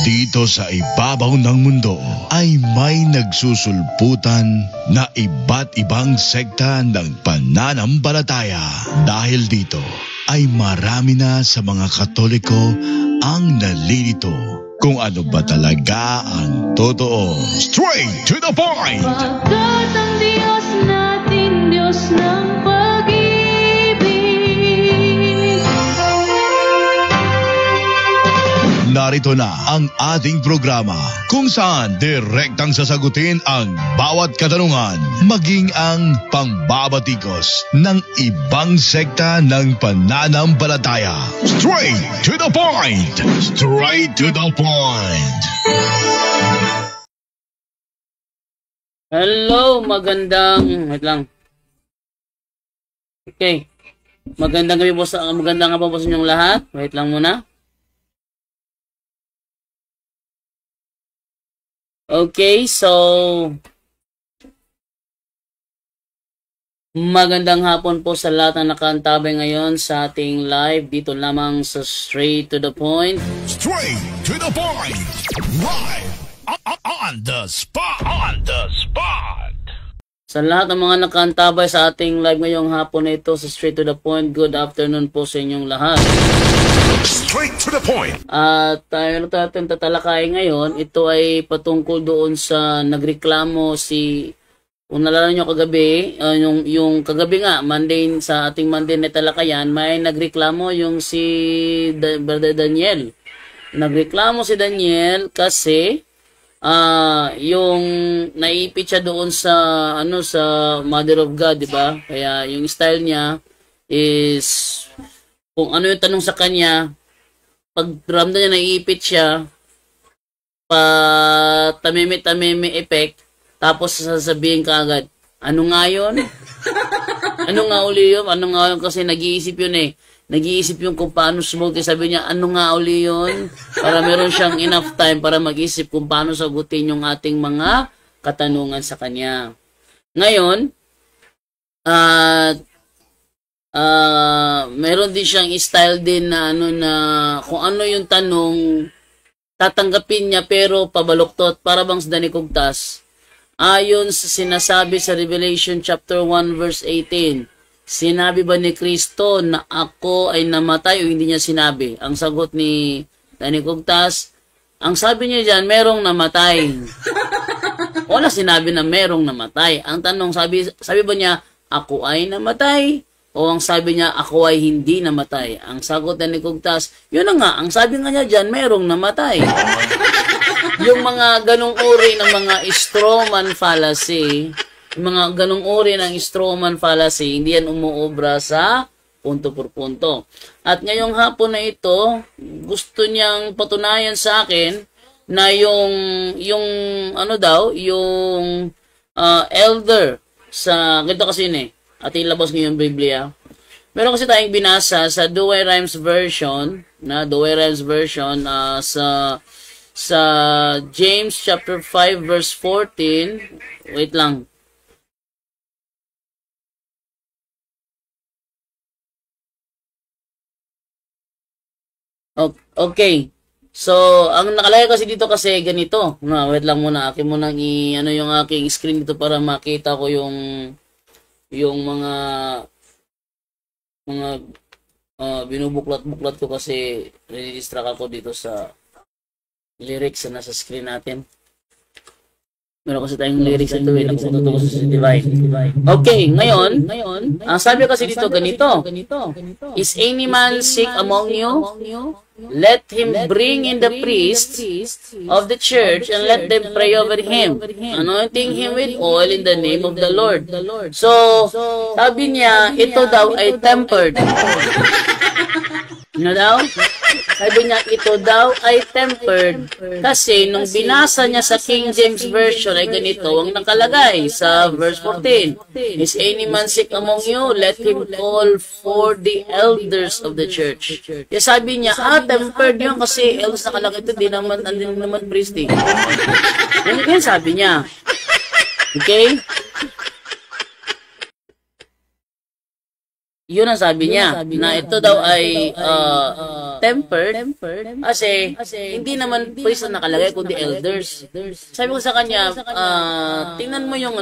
Dito sa ibabaw ng mundo ay may nagsusulputan na iba't ibang sekta ng pananampalataya. Dahil dito ay marami na sa mga Katoliko ang nalilito kung ano ba talaga ang totoo. Straight to the point! Pagkat ang Diyos natin, Diyos ng pag-ibig. Narito na ang ating programa kung saan direktang sasagutin ang bawat katanungan, maging ang pangbabatikos ng ibang sekta ng pananampalataya. Straight to the point! Straight to the point! Hello, wait lang. Okay. Magandang gabi po sa inyong lahat. Wait lang muna. Okay, so magandang hapon po sa lahat na nakaantabay ngayon sa ating live dito lamang sa Straight to the Point. Straight to the point! Live on the spot! On the spot! Sa lahat ng mga nakaantabay sa ating live ngayong hapon na ito sa Straight to the Point, good afternoon po sa inyong lahat. Straight to the point! At tayo natin tatalakay ngayon, ito ay patungkol doon sa nagreklamo kung nalala nyo kagabi, yung kagabi nga, sa ating Monday na talakayan, may nagreklamo yung si Brother Daniel. Nagreklamo si Daniel kasi yung naipit siya doon sa Mother of God, di ba? Kaya yung style niya is kung ano yung tanong sa kanya, pag ramdam niya naiipit siya, tameme effect, tapos sasabihin ka agad, ano nga yun? Ano nga uli yun? Ano nga yun? Kasi nag-iisip yun eh. Nag-iisip yung kung paano smoke. Sabi niya, ano nga uli yun? Para meron siyang enough time para mag-isip kung paano sagutin yung ating mga katanungan sa kanya. Ngayon, meron din siyang style din na kung ano yung tanong tatanggapin niya pero pabaluktot para bang sa Dani Kugtas. Ayon sa sinasabi sa Revelation chapter 1 verse 18, sinabi ba ni Kristo na ako ay namatay o hindi niya sinabi? Ang sagot ni Dani Kugtas, ang sabi niya diyan, merong namatay. Wala sinabi na merong namatay. Ang tanong, sabi ba niya, ako ay namatay? O ang sabi niya, ako ay hindi namatay? Ang sagot ni Kugtas, yun na nga, ang sabi nga niya dyan, merong namatay. Yung mga ganong uri ng mga strawman fallacy, hindi yan umuobra sa punto por punto. At ngayong hapon na ito, gusto niyang patunayan sa akin na yung elder sa, ganito kasi yun eh, at ilabas niyo yung Biblia. Meron kasi tayong binasa sa Douay-Rheims version, sa James chapter 5 verse 14. Wait lang. Okay. So, ang nakalagay kasi dito kasi ganito. Wait lang muna. Akin mo nang yung aking screen dito para makita ko yung mga binubuklat-buklat ko kasi nadidistract ako dito sa lyrics na nasa screen natin. Meron kasi tayong lyrics ito eh, napupunta ko sa divine. Okay, ngayon, ang sabi kasi dito ganito, is any man sick among you? Let him bring in the priest of the church and let them pray over him, anointing him with oil in the name of the Lord. So, sabi niya, ito daw ay tempered. Ano daw? Sabi niya, ito daw ay tempered. Kasi nung binasa niya sa King James Version ay ganito ang nakalagay sa verse 14. Is any man sick among you? Let him call for the elders of the church. Kaya sabi niya, tempered yun kasi elders nakalagay ito, di naman priest eh. Yan sabi niya. Okay? Yun ang sabi niya, na ito daw ay tempered kasi hindi naman priest na nakalagay kundi elders. Sabi ko sa kanya, tingnan mo yung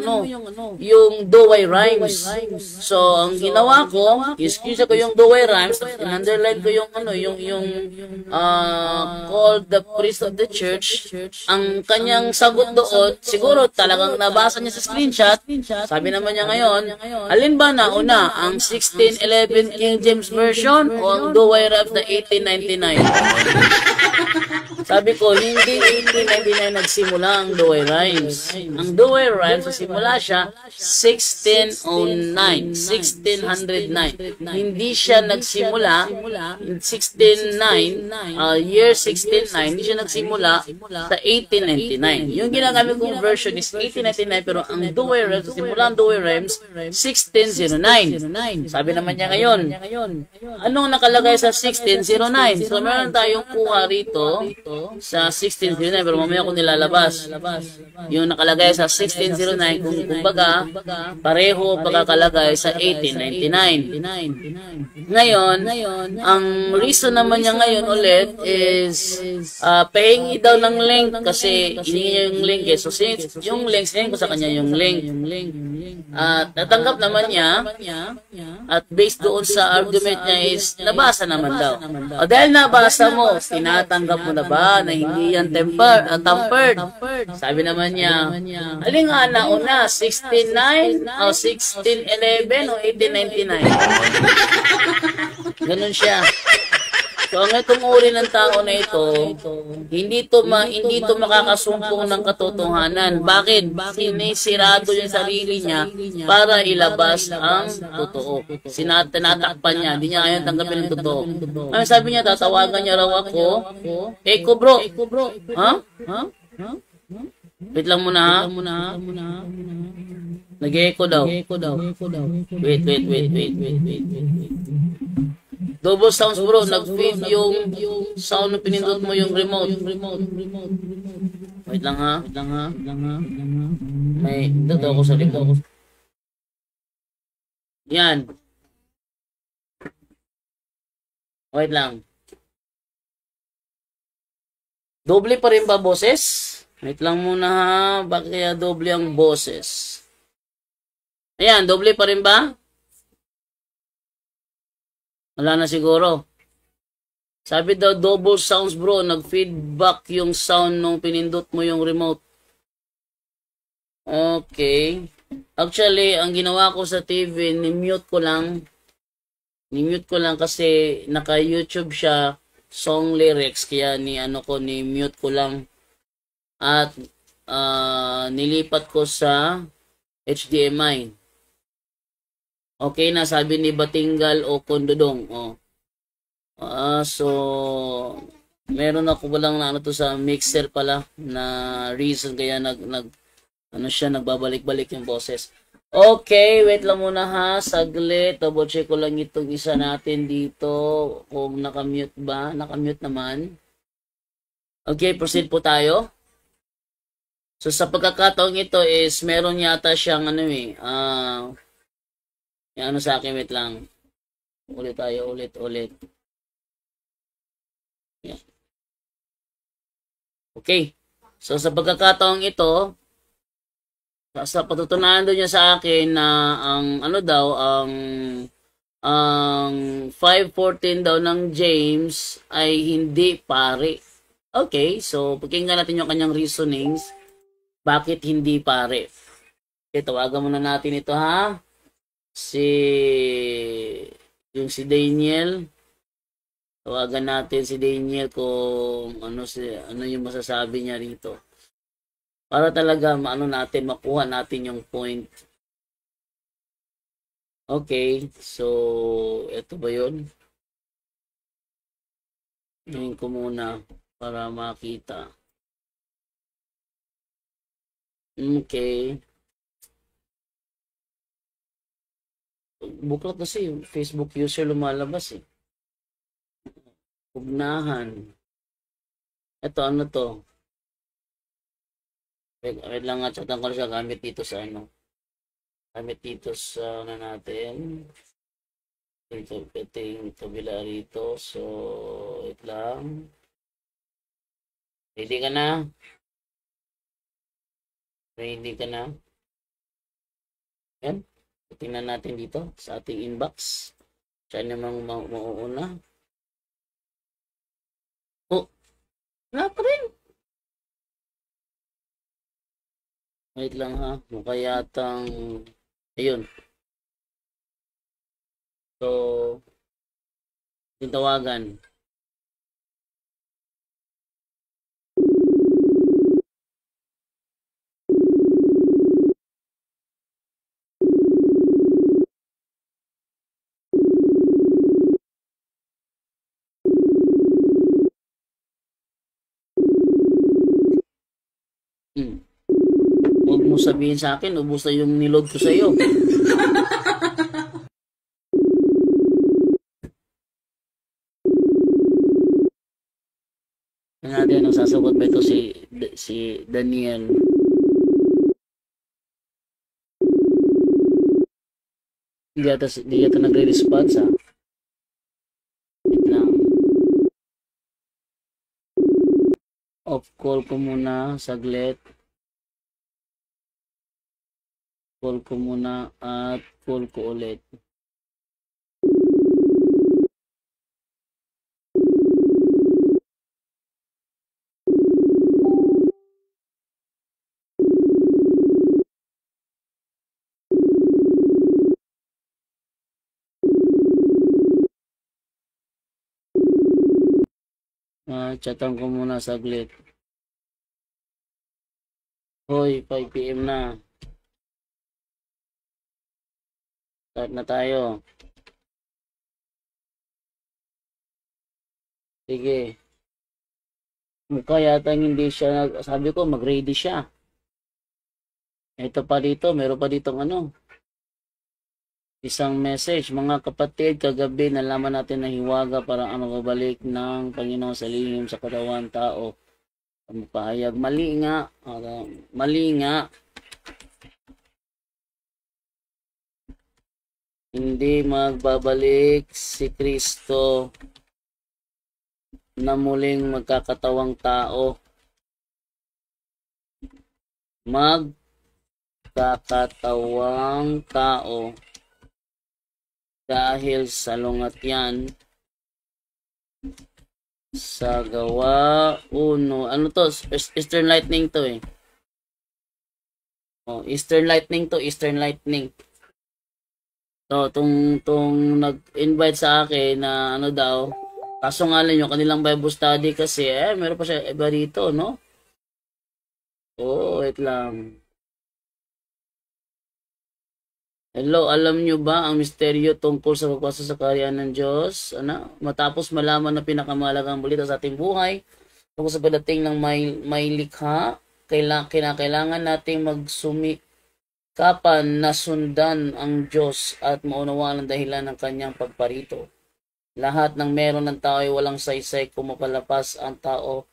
yung do-why rhymes. So ang ginawa ko, excuse ko yung do-why rhymes, in-underline ko yung called the priest of the church. Ang kanyang sagot doon, siguro talagang nabasa niya sa screenshot. Sabi naman niya ngayon, alin ba nauna, ang 1611 King James Version o ang do-why rhymes na 1899? Sabi ko, hindi 1899 nagsimula ang do-why rhymes. Ang do-why rhymes, simula siya 1609, 1609. Hindi siya nagsimula in 1609, year 1609, hindi siya nagsimula sa 1899. Yung ginagamit kong version is 1899, pero ang do-why rhymes, simula ang do-why rhymes 1609. Sabi naman niya ngayon, anong nakalagay sa 1609? So meron tayong kuha rito sa 1609, pero mamaya ko nilalabas. Yung nakalagay sa 1609, kung kumbaga, pareho pagkakalagay sa 1899. Ngayon, ang reason naman niya ngayon ulit is pahingi daw ng link kasi hiningi niya yung link eh. So yung link, sinayin ko sa kanya yung link. At natanggap naman niya at based doon sa argument niya is nabasa naman daw. O dahil nabasa mo, tinatanggap mo na ba na hindi yan tampered? Sabi naman niya, alin nga nauna, 1609 o 1611 o 1899? Ganun siya. So ang itong uri ng tao na ito, hindi to makakasumpong ng katotohanan. Bakit? Sinisirado yung sarili niya para ilabas ang totoo. Tinatakpan niya, hindi niya ngayon tanggapin ang totoo. Ang sabi niya, tatawagan niya raw ako, Eko bro. Ha? Wait lang muna ha. Nag-echo daw. Wait. Double sounds bro, nag-feed yung sound na pinindot mo yung remote. Wait lang ha. May dito ako sa remote. Yan. Wait lang. Doble pa rin ba boses? Wait lang muna ha. Bakit kaya doble ang boses? Ayan, doble pa rin ba? Wala na siguro. Sabi daw, double sounds bro, nag-feedback yung sound nung pinindot mo yung remote. Okay. Actually, ang ginawa ko sa TV, ni-mute ko lang kasi naka-YouTube siya, song lyrics, kaya ni-mute ko lang. At nilipat ko sa HDMI. Okay na, sabi ni Batingal o Kondodong. So, meron ako walang to sa mixer pala na reason kaya nagbabalik-balik yung boses. Okay, wait lang muna ha, saglit. Double check ko lang itong isa natin dito kung nakamute ba. Nakamute naman. Okay, proceed po tayo. So, sa pagkakataong ito is meron yata siyang yan sa akin, wait lang. Ulit tayo, ulit. Yan. Okay. So, sa pagkakataong ito, sa patutunayan doon niya sa akin na ang 514 daw ng James ay hindi pare. Okay, so pakinggan natin yung kanyang reasonings. Bakit hindi pare? Okay, tawagan muna natin ito ha. Si Daniel, tawagan natin si Daniel kung ano yung masasabi niya rito para talaga makuha natin yung point. Okay, so ito ba yun? Ngayon ko muna para makita. Okay. Buklat kasi yung Facebook user lumalabas eh. Ugnahan. Ito ano to? Wait lang nga, chatan ko siya gamit dito sa Gamit dito sa natin. ito yung kabila rito. So, wait lang. Ready ka na? Ready ka na? Yan. Tingnan natin dito sa ating inbox. Siya namang mauuna. Oh, wala pa rin. Wait lang ha. Mukha yatang, ayun. So, tinawagan. Huwag mo sabihin sa akin, ubos na yung niload ko sa iyo. Natin ang sasagot ba ito si Daniel. Hindi yata nagre-response ha. Wait lang. Off call ko muna saglit. Call ko muna at call ko ulit. Chatan ko muna saglit. Hoy, 5 PM na. Start na tayo. Sige. Mukha yata hindi siya, sabi ko mag-ready siya. Ito pa dito, meron pa ditong isang message. Mga kapatid, kagabi nalaman natin na hiwaga parang babalik ng Panginoon sa lihim sa katawan tao. Pahayag, mali nga. Mali nga. Hindi magbabalik si Kristo na muling magkakatawang tao. Magkakatawang tao dahil sa lungat yan sa Gawa 1. Ano to? Eastern Lightning to eh. Oh, Eastern Lightning to, Eastern Lightning. So, tong nag-invite sa akin na daw, kaso nga lang yung kanilang Bible study kasi, meron pa siya iba dito, no? Oh, wait lang. Hello, alam nyo ba ang misteryo tungkol sa pagpasok sa kaharian ng Diyos? Matapos malaman na pinakamahalagang balita sa ating buhay, tungkol sa pagdating ng may likha, kailangan nating magsumikapan na sundan ang Diyos at maunawaan ang dahilan ng kanyang pagparito. Lahat ng meron ng tao ay walang saysay kung mapalapas ang tao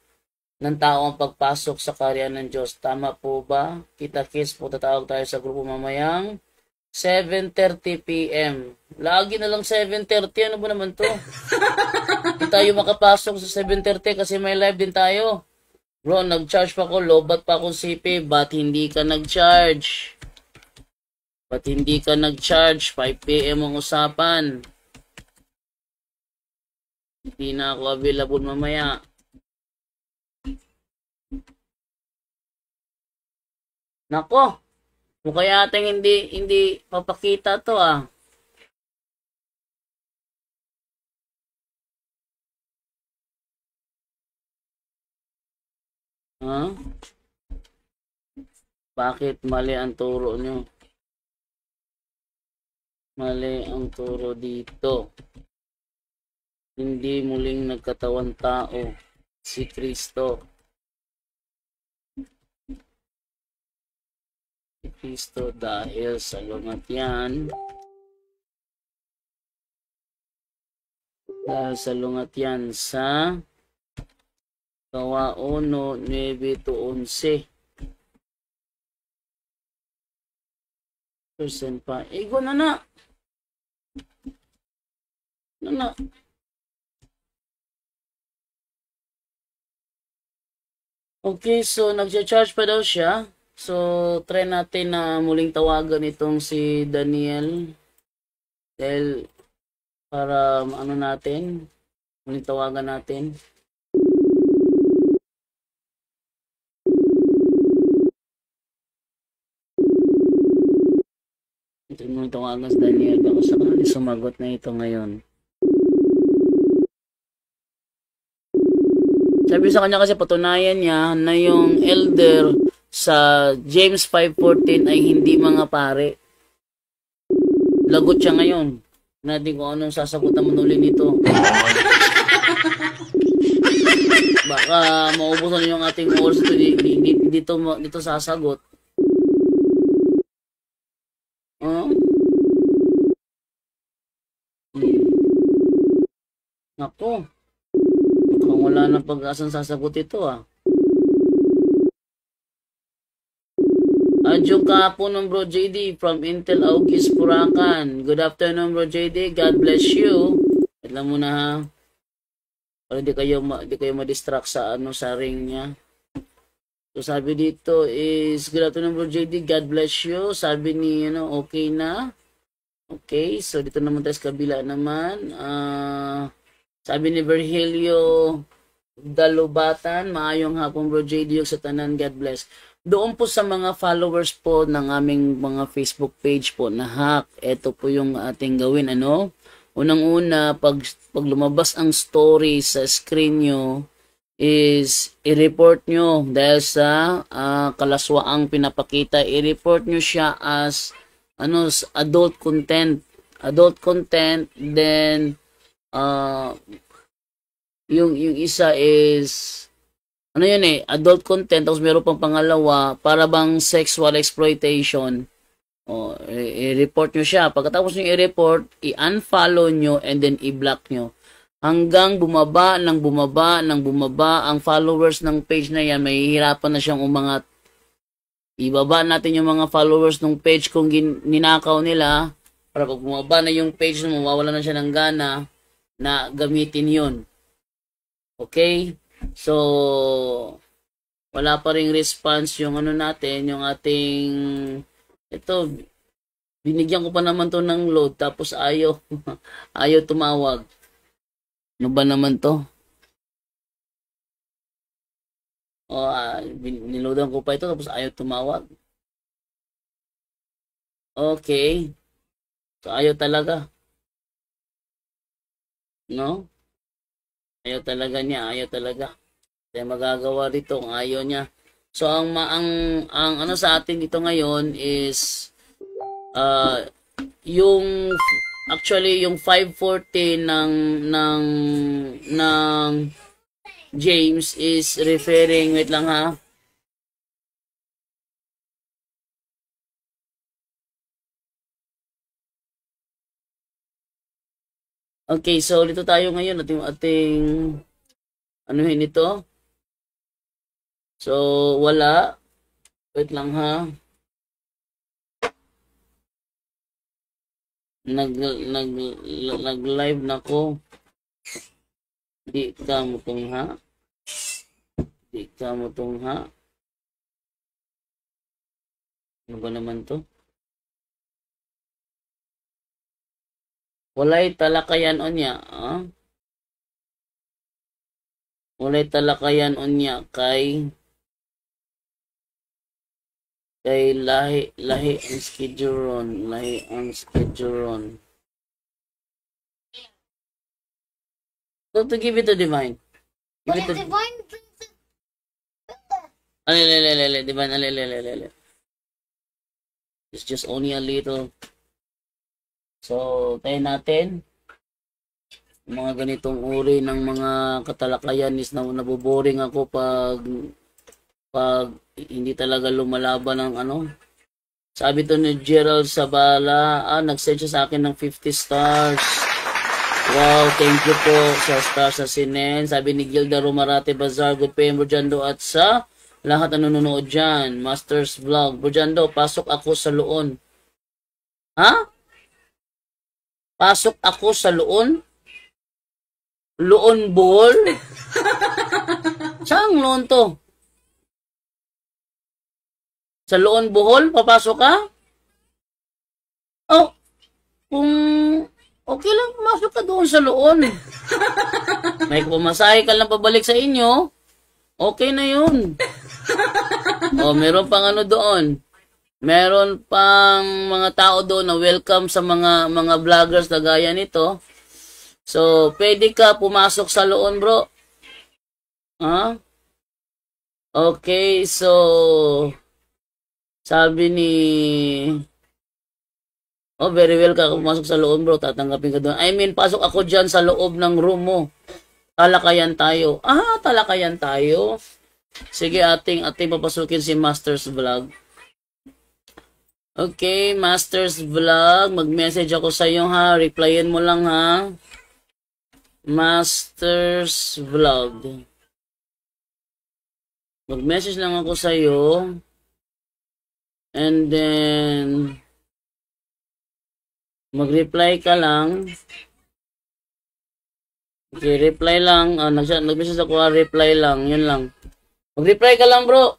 ang pagpasok sa kaharian ng Diyos. Tama po ba? Kita-kits po, tatawag tayo sa grupo mamayang 7:30 PM. Lagi na lang 7:30. Ano ba naman to? Hindi tayo makapasok sa 7:30 kasi may live din tayo. Bro, nag-charge pa ko. Lobat pa akong CP. Ba't hindi ka nag-charge? 5 PM ang usapan. Hindi na ako available mamaya. Nako! Mukha yatang hindi papakita to ah. Ha? Bakit mali ang turo nyo? Mali ang turo dito. Hindi muling nagkatawan tao si Kristo. Kristo dahil sa lungat yan. Dahil sa lungat yan sa Gawa 1:9-11. Percent pa. Ego na na. Ano na? Okay, so nag-charge pa daw siya. So, try natin na muling tawagan itong si Daniel. Dahil, para ano natin, muling tawagan natin. Ito muling tawagan si Daniel. Baka sakali sumagot na ito ngayon. Sabi sa kanya kasi patunayan niya na yung elder sa James 5:14 ay hindi mga pare. Lagot siya ngayon. Natin kung anong sasagutan mo nuli nito. Baka maubusan yung ating oras dito sasagot. Nako. Kung wala nang pag-asang sasagot ito Adjong kahapon ng Bro JD from Intel August Puracan. Good afternoon Bro JD. God bless you. Wait lang muna ha. Para di kayo ma-distract sa sa ring niya. So sabi dito is good afternoon Bro JD. God bless you. Sabi ni okay na. Okay, so dito naman tayo sa kabila naman. Sabi ni Virgilio Dalubatan, maayong hapon Bro JD sa tanan, God bless. Doon po sa mga followers po ng aming mga Facebook page po na hack, ito po yung ating gawin. Unang-una, pag lumabas ang story sa screen nyo, is i-report nyo dahil sa kalaswaang pinapakita. I-report nyo siya as adult content. Adult content, then yung isa is adult content, tapos meron pang pangalawa para bang sexual exploitation. I-report nyo siya. Pagkatapos nyo i-report, i-unfollow nyo and then i-block nyo. Hanggang bumaba ang followers ng page na yan, mahihirapan na siyang umangat. Ibaba natin yung mga followers ng page kung ninakaw nila, para pag bumaba na yung page na mawawala na siya ng gana na gamitin yun. Okay? So, wala pa ring response yung natin, yung ating, binigyan ko pa naman to ng load, tapos ayaw tumawag. Ano ba naman to? Niloadan ko pa ito, tapos ayaw tumawag. Okay. So, ayaw talaga. No? Ayaw talaga niya, ayaw talaga. Kaya magagawa dito kung ayaw niya. So ang sa atin dito ngayon is yung actually yung 540 ng James is referring, wait lang ha. Okay, so dito tayo ngayon at yung ating anuhin ito. So wala. Wait lang ha. Nag-live na ko. Di ka mo tungha. Ano ba naman to? Walay talakayan onya, Walay talakayan onya kay lahi ang schedule. So to give it to divine. Give it to divine. Divine. It's just only a little. So, tayo natin. Mga ganitong uri ng mga katalakayan is naboboring ako pag hindi talaga lumalaban ng Sabi to ni Gerald Sabala, nag-send siya sa akin ng 50 stars. Wow, thank you po sa stars sa sinen. Sabi ni Gilda Romarate Bazar, good PM Brojando at sa lahat na nanonood dyan. Masters Vlog. Brojando, pasok ako sa loon. Ha? Pasok ako sa loon? Loon Bohol? Saan loon to? Sa Loon Bohol? Papasok ka? Oh, kung okay lang, pumasok ka doon sa Loon. May pumasahe ka lang pabalik sa inyo, okay na yun. Oh, meron pang ano doon. Meron pang mga tao doon na welcome sa mga vloggers na gaya nito. So, pwede ka pumasok sa Loon, bro. Ha? Okay, so sabi ni oh, very well ka pumasok sa Loon, bro. Tatanggapin ka doon. I mean, pasok ako dyan sa loob ng room mo. Talakayan tayo. Ah, talakayan tayo. Sige, ating papasukin si Masters Vlog. Okay, Masters Vlog. Mag-message ako sa iyo, ha. Replyin mo lang, ha. Masters Vlog. Mag-message lang ako sa iyo. And then mag-reply ka lang. Okay, reply lang. Nag-message ako, reply lang. Yun lang. Mag-reply ka lang, bro.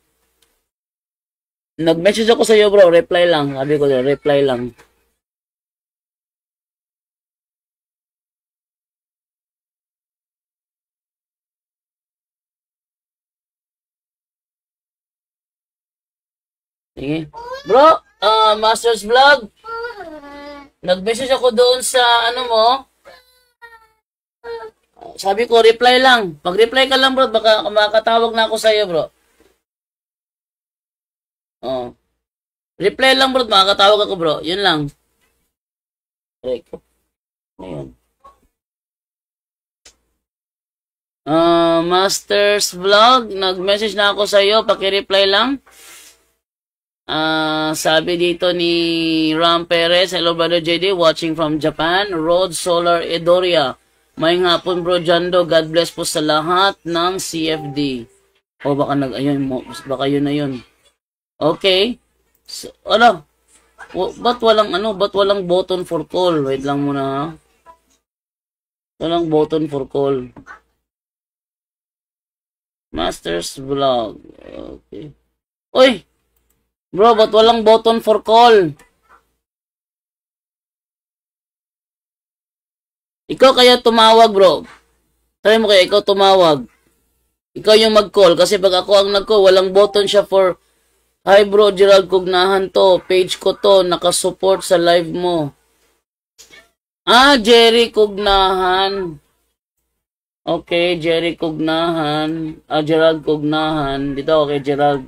Nag-message ako sa iyo, bro. Reply lang. Sabi ko, reply lang. Sige. Bro, Masters Vlog. Nag-message ako doon sa ano mo. Sabi ko, reply lang. Pag-reply ka lang, bro, baka makatawag na ako sa iyo, bro. Oh. Reply lang, bro, makakatawag ako, bro. Yun lang. Ayun. Masters Vlog, nag-message na ako sa iyo, paki-reply lang. Sabi dito ni Ram Perez, hello brother JD, watching from Japan. Road Solar Edoria. Maying hapon, bro Jando, God bless po sa lahat ng CFD. O baka baka yun na yun. Okay. So, ba't walang button for call? Wait lang muna, ha. Walang button for call. Masters Vlog. Okay. Uy! Bro, ba't walang button for call? Ikaw kaya tumawag, bro. Try mo kaya ikaw tumawag. Ikaw yung mag-call. Kasi pag ako ang nag-call, walang button siya for hi bro, Gerald Cugnahan to. Page ko to. Nakasupport sa live mo. Jerry Cugnahan. Okay, Jerry Cugnahan. Gerald Cugnahan. Dito, okay, Gerald.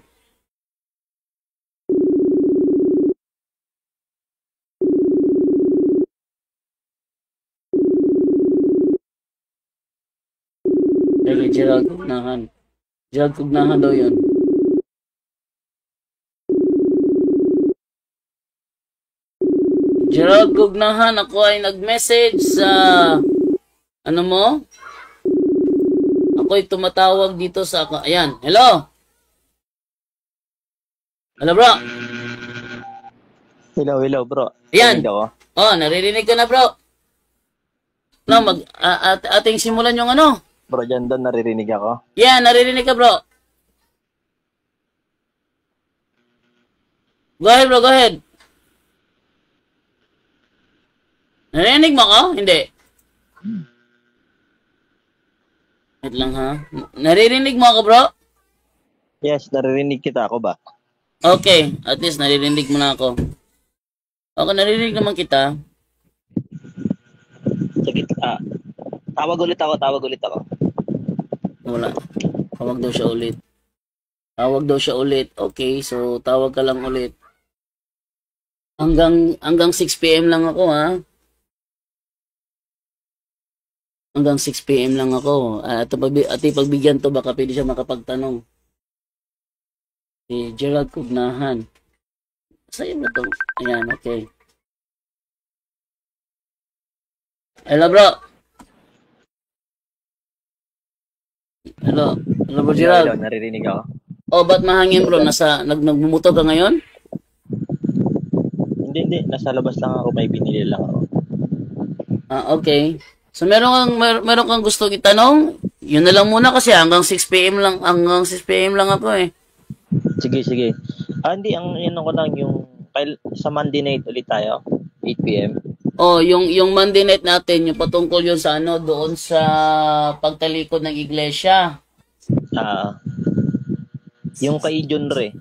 Okay, Gerald Cugnahan. Gerald Cugnahan daw yun. Gerald Cugnahan, ako ay nag-message sa ano mo? Ako ay tumatawag dito sa ayan, hello. Hello, bro. Hello, bro. Ayan. Oh, naririnig ko na, bro. No, ating simulan yung ano? Bro, dyan doon naririnig ako. Yeah, naririnig ka, bro. Go ahead, bro, go ahead. Naririnig mo ako? Hindi. Wait lang, ha? Naririnig mo ako, bro? Yes, naririnig kita ako ba? Okay, at least naririnig mo na ako. Okay, naririnig naman kita. Sige, tawag ulit ako. Wala. Tawag daw siya ulit. Okay, so tawag ka lang ulit. Hanggang 6 PM lang ako, ha? Hanggang 6 PM lang ako. At pagbigyan to, baka pwede siya makapagtanong. Si Gerald Cugnahan. Sa'yo ba ito? Ayan, okay. Hello, bro. Hello, bro Gerald. Hello, naririnig ako. Oh, ba't mahangin, bro? Nagmumuto ka ngayon? Hindi. Nasa labas lang ako. May binili lang ako. Okay. So meron kang gusto itanong? Yun na lang muna kasi hanggang 6 PM lang ako eh. Sige. Hindi, ang ko lang yung sa Monday night ulit tayo, 8 p.m. Oh, yung Monday night natin, yung patungkol yun sa doon sa pagtalikod ng iglesia. Yung kay John Ray.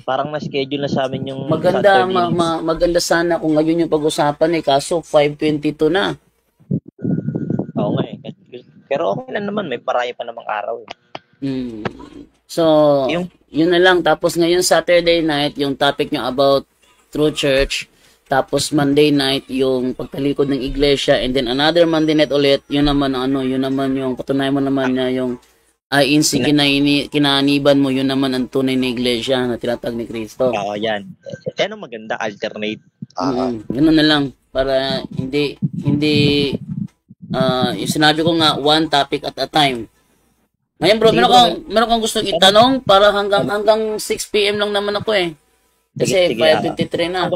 Parang na-schedule na sa amin yung Maganda, Saturday. maganda sana kung ngayon yung pag-usapan kaso 5:22 na. Oo nga eh. Pero okay lang naman, may parayo pa namang araw eh. So, yun na lang. Tapos ngayon Saturday night, yung topic nyo about True Church. Tapos Monday night, yung pagtalikod ng iglesia. And then another Monday night ulit, yun naman yung patunayan mo naman na yung INC kinaniban mo, yun naman ang tunay na iglesia na tinatag ni Kristo. Oo, yan. Yan ang maganda, alternate. Ganun na lang. Para hindi yung sinabi ko nga, one topic at a time. Ngayon bro, meron kang gustong itanong para hanggang 6 PM lang naman ako eh. Kasi 5:23 na.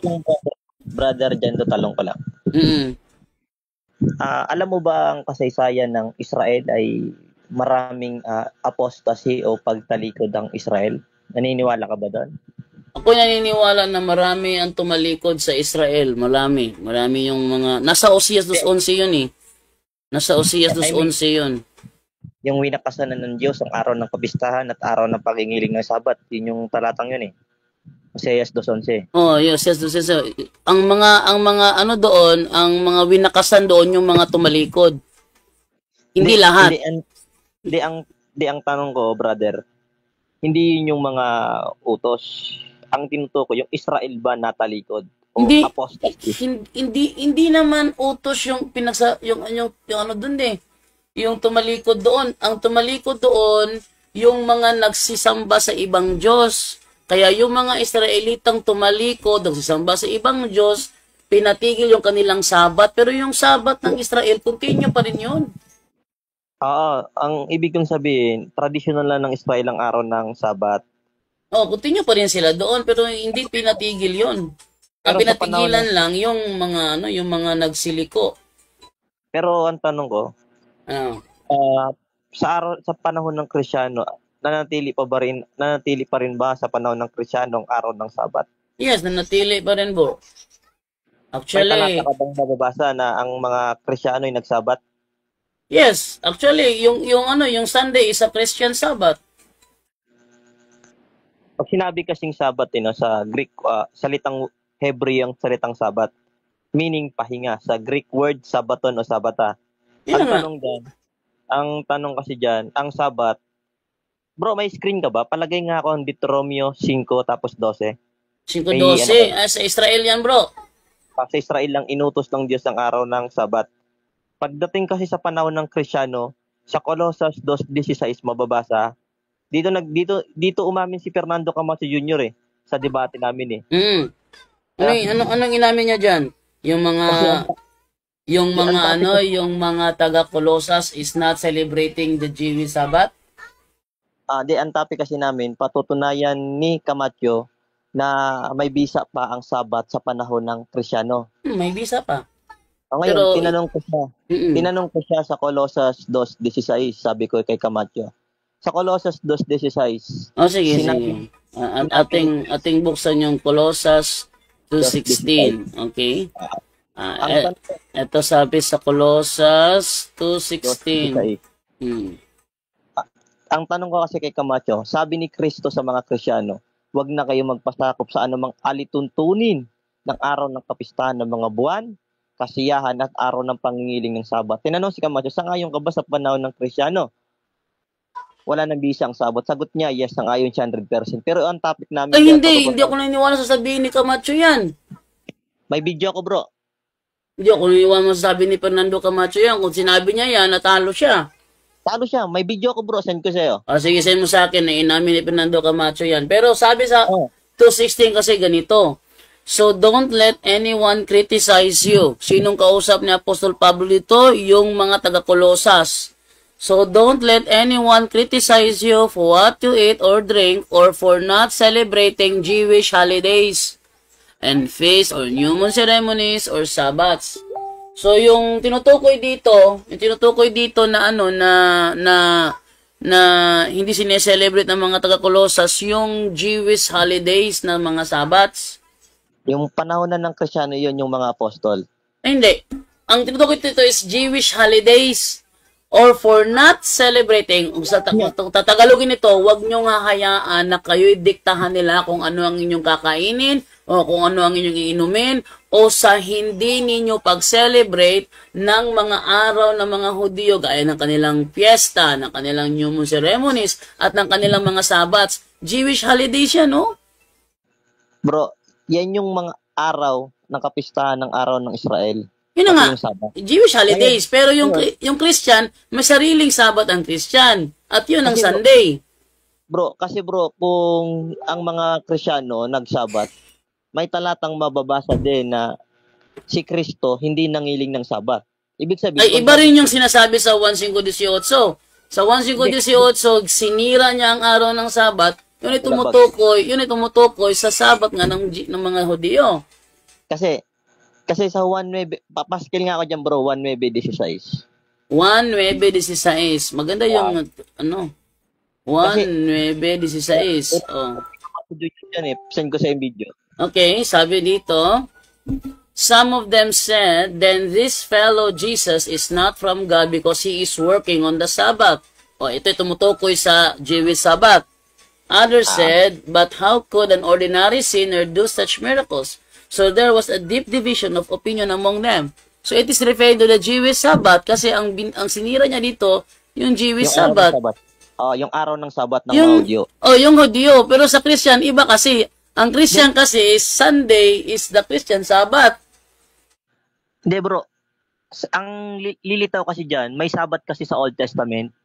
Brother Jando, talong ko lang. Alam mo ba ang kasaysayan ng Israel ay maraming apostasy o pagtalikod ng Israel? Naniniwala ka ba doon? Ako naniniwala na marami ang tumalikod sa Israel. Marami yung mga nasa Osias 2:11 yun eh. Nasa Osias 2:11 yun. Yung winakasanan ng Diyos ang araw ng kapistahan at araw ng pagingiling ng Sabat. Yun yung talatang yun eh. Osias 2:11. Oh, yes, Osias 2:11. Ang mga doon, ang mga winakasan doon yung mga tumalikod. Hindi lahat. Hindi ang tanong ko, brother. Hindi yun yung mga utos. Ang tinutukoy, yung Israel ba natalikod? O Hindi, apostasy? hindi naman utos yung yung ano doon eh. Yung tumalikod doon. Ang tumalikod doon, yung mga nagsisamba sa ibang Diyos. Kaya yung mga Israelitang tumalikod, nagsisamba sa ibang Diyos, pinatigil yung kanilang sabat. Pero yung sabat ng Israel, continue pa rin yun. Oo, ang ibig kong sabihin, traditional lang ng Israel ang araw ng Sabat. Oh, continue pa rin sila doon, pero hindi pinatigil yun. Ang pinatigilan lang yung mga nagsiliko. Pero ang tanong ko, sa panahon ng Kristiyano, nanatili pa rin ba sa panahon ng Kristiyano ang araw ng Sabat? Yes, nanatili pa rin, bro. Actually, may talata ka bang nababasa na ang mga Kristiyano ay nagsabat? Yes, actually, yung Sunday is a Christian Sabbath. Pag sinabi kasing Sabat sa Greek, salitang Hebrew yung salitang Sabat, meaning pahinga. Sa Greek word, Sabaton o Sabata. Ang tanong kasi dyan, ang Sabat, bro, may screen ka ba? Palagay nga ako ang Deuteronomio 5 tapos 12. 5:12. Sa Israel yan, bro. Sa Israel lang inutos ng Diyos ang araw ng Sabat. Pagdating kasi sa panahon ng Kristiyano, sa Colossus 2:16 mababasa, dito umamin si Fernando Camacho Jr. Sa debate namin Anong inamin niya diyan? Yung mga taga Colossus is not celebrating the Jewish Sabbath? Ang topic kasi namin, patutunayan ni Camacho na may bisa pa ang Sabat sa panahon ng Kristiyano. May bisa pa. Ngayon, tinanong ko siya sa Colossus 2:16, sabi ko kay Camacho. Sa Colossus 2:16. Sige. Ating buksan yung Colossus 2:16. Okay? Ito sabi sa Colossus 2:16. Ang tanong ko kasi kay Camacho, sabi ni Kristo sa mga Kristiyano, huwag na kayo magpasakop sa anumang alituntunin ng araw ng kapistahan ng mga buwan, kasiyahan at araw ng pangingiling ng Sabat. Tinanong si Camacho, sangayon ka ba sa panahon ng Kristiyano? Wala nang bisa ang Sabat. Sagot niya, yes, sangayon siya 100%. Pero ang topic namin... Hindi ako naniniwala sa sabihin ni Camacho yan. May video ko, bro. Hindi ako naniniwala sa sabi ni Fernando Camacho yan. Kung sinabi niya yan, natalo siya. Talo siya. May video ko, bro. Send ko sa'yo. Sige, send mo sa akin na inamin ni Fernando Camacho yan. Pero sabi sa 2:16 kasi ganito. So, don't let anyone criticize you. Sinong kausap ni Apostol Pablo dito? Yung mga taga-Colosas. So, don't let anyone criticize you for what you eat or drink or for not celebrating Jewish holidays and feasts or new moon ceremonies or Sabbaths. So yung tinutukoy dito na ano na hindi sineselebrate ng mga taga-Colosas yung Jewish holidays na mga Sabbats. Yung panahon na ng Kristiyano, yun yung mga apostol. Hindi. Ang tinutukoy dito is Jewish holidays or for not celebrating. Kung tatagalogin ito, huwag nyo hahayaan na kayo'y diktahan nila kung ano ang inyong kakainin o kung ano ang inyong iinumin o sa hindi ninyo pag-celebrate ng mga araw ng mga Hudyo gaya ng kanilang fiesta, ng kanilang new moon ceremonies at ng kanilang mga Sabbats. Jewish holidays yan, no? Bro, yan yung mga araw ng kapistahan ng araw ng Israel. Yun na nga, Yung Sabat. Jewish holidays. Pero yung Christian, may sariling Sabat ang Christian. At yun ang Kasi, Sunday. Bro, kung ang mga Kristiyano nagsabat, may talatang mababasa din na si Kristo hindi nangiling ng Sabat. Ibig sabihin, Ay, iba rin yung sinasabi sa 1:5:18. Sa 1:5:18, sinira niya ang araw ng Sabat. Yun ay tumutukoy sa Sabat nga ng mga Hudyo. Kasi sa 1:9, papaskil nga ako dyan bro, 1:9:16. 1:9:16. Maganda yung, 1:9:16. Oh. Send ko sa yung video. Okay, sabi dito, some of them said, then this fellow Jesus is not from God because he is working on the Sabbath. O, ito tumutukoy sa Jewish Sabbath. Others said, but how could an ordinary sinner do such miracles? So there was a deep division of opinion among them. So it is referring to the Jewish Sabbath kasi ang sinira niya dito, yung Jewish Sabbath. Yung araw ng Sabat ng mga Hudyo. Yung Hudyo. Pero sa Christian, iba kasi. Ang Christian kasi is Sunday is the Christian Sabbath. Hindi bro, ang lilitaw kasi dyan, may Sabat kasi sa Old Testament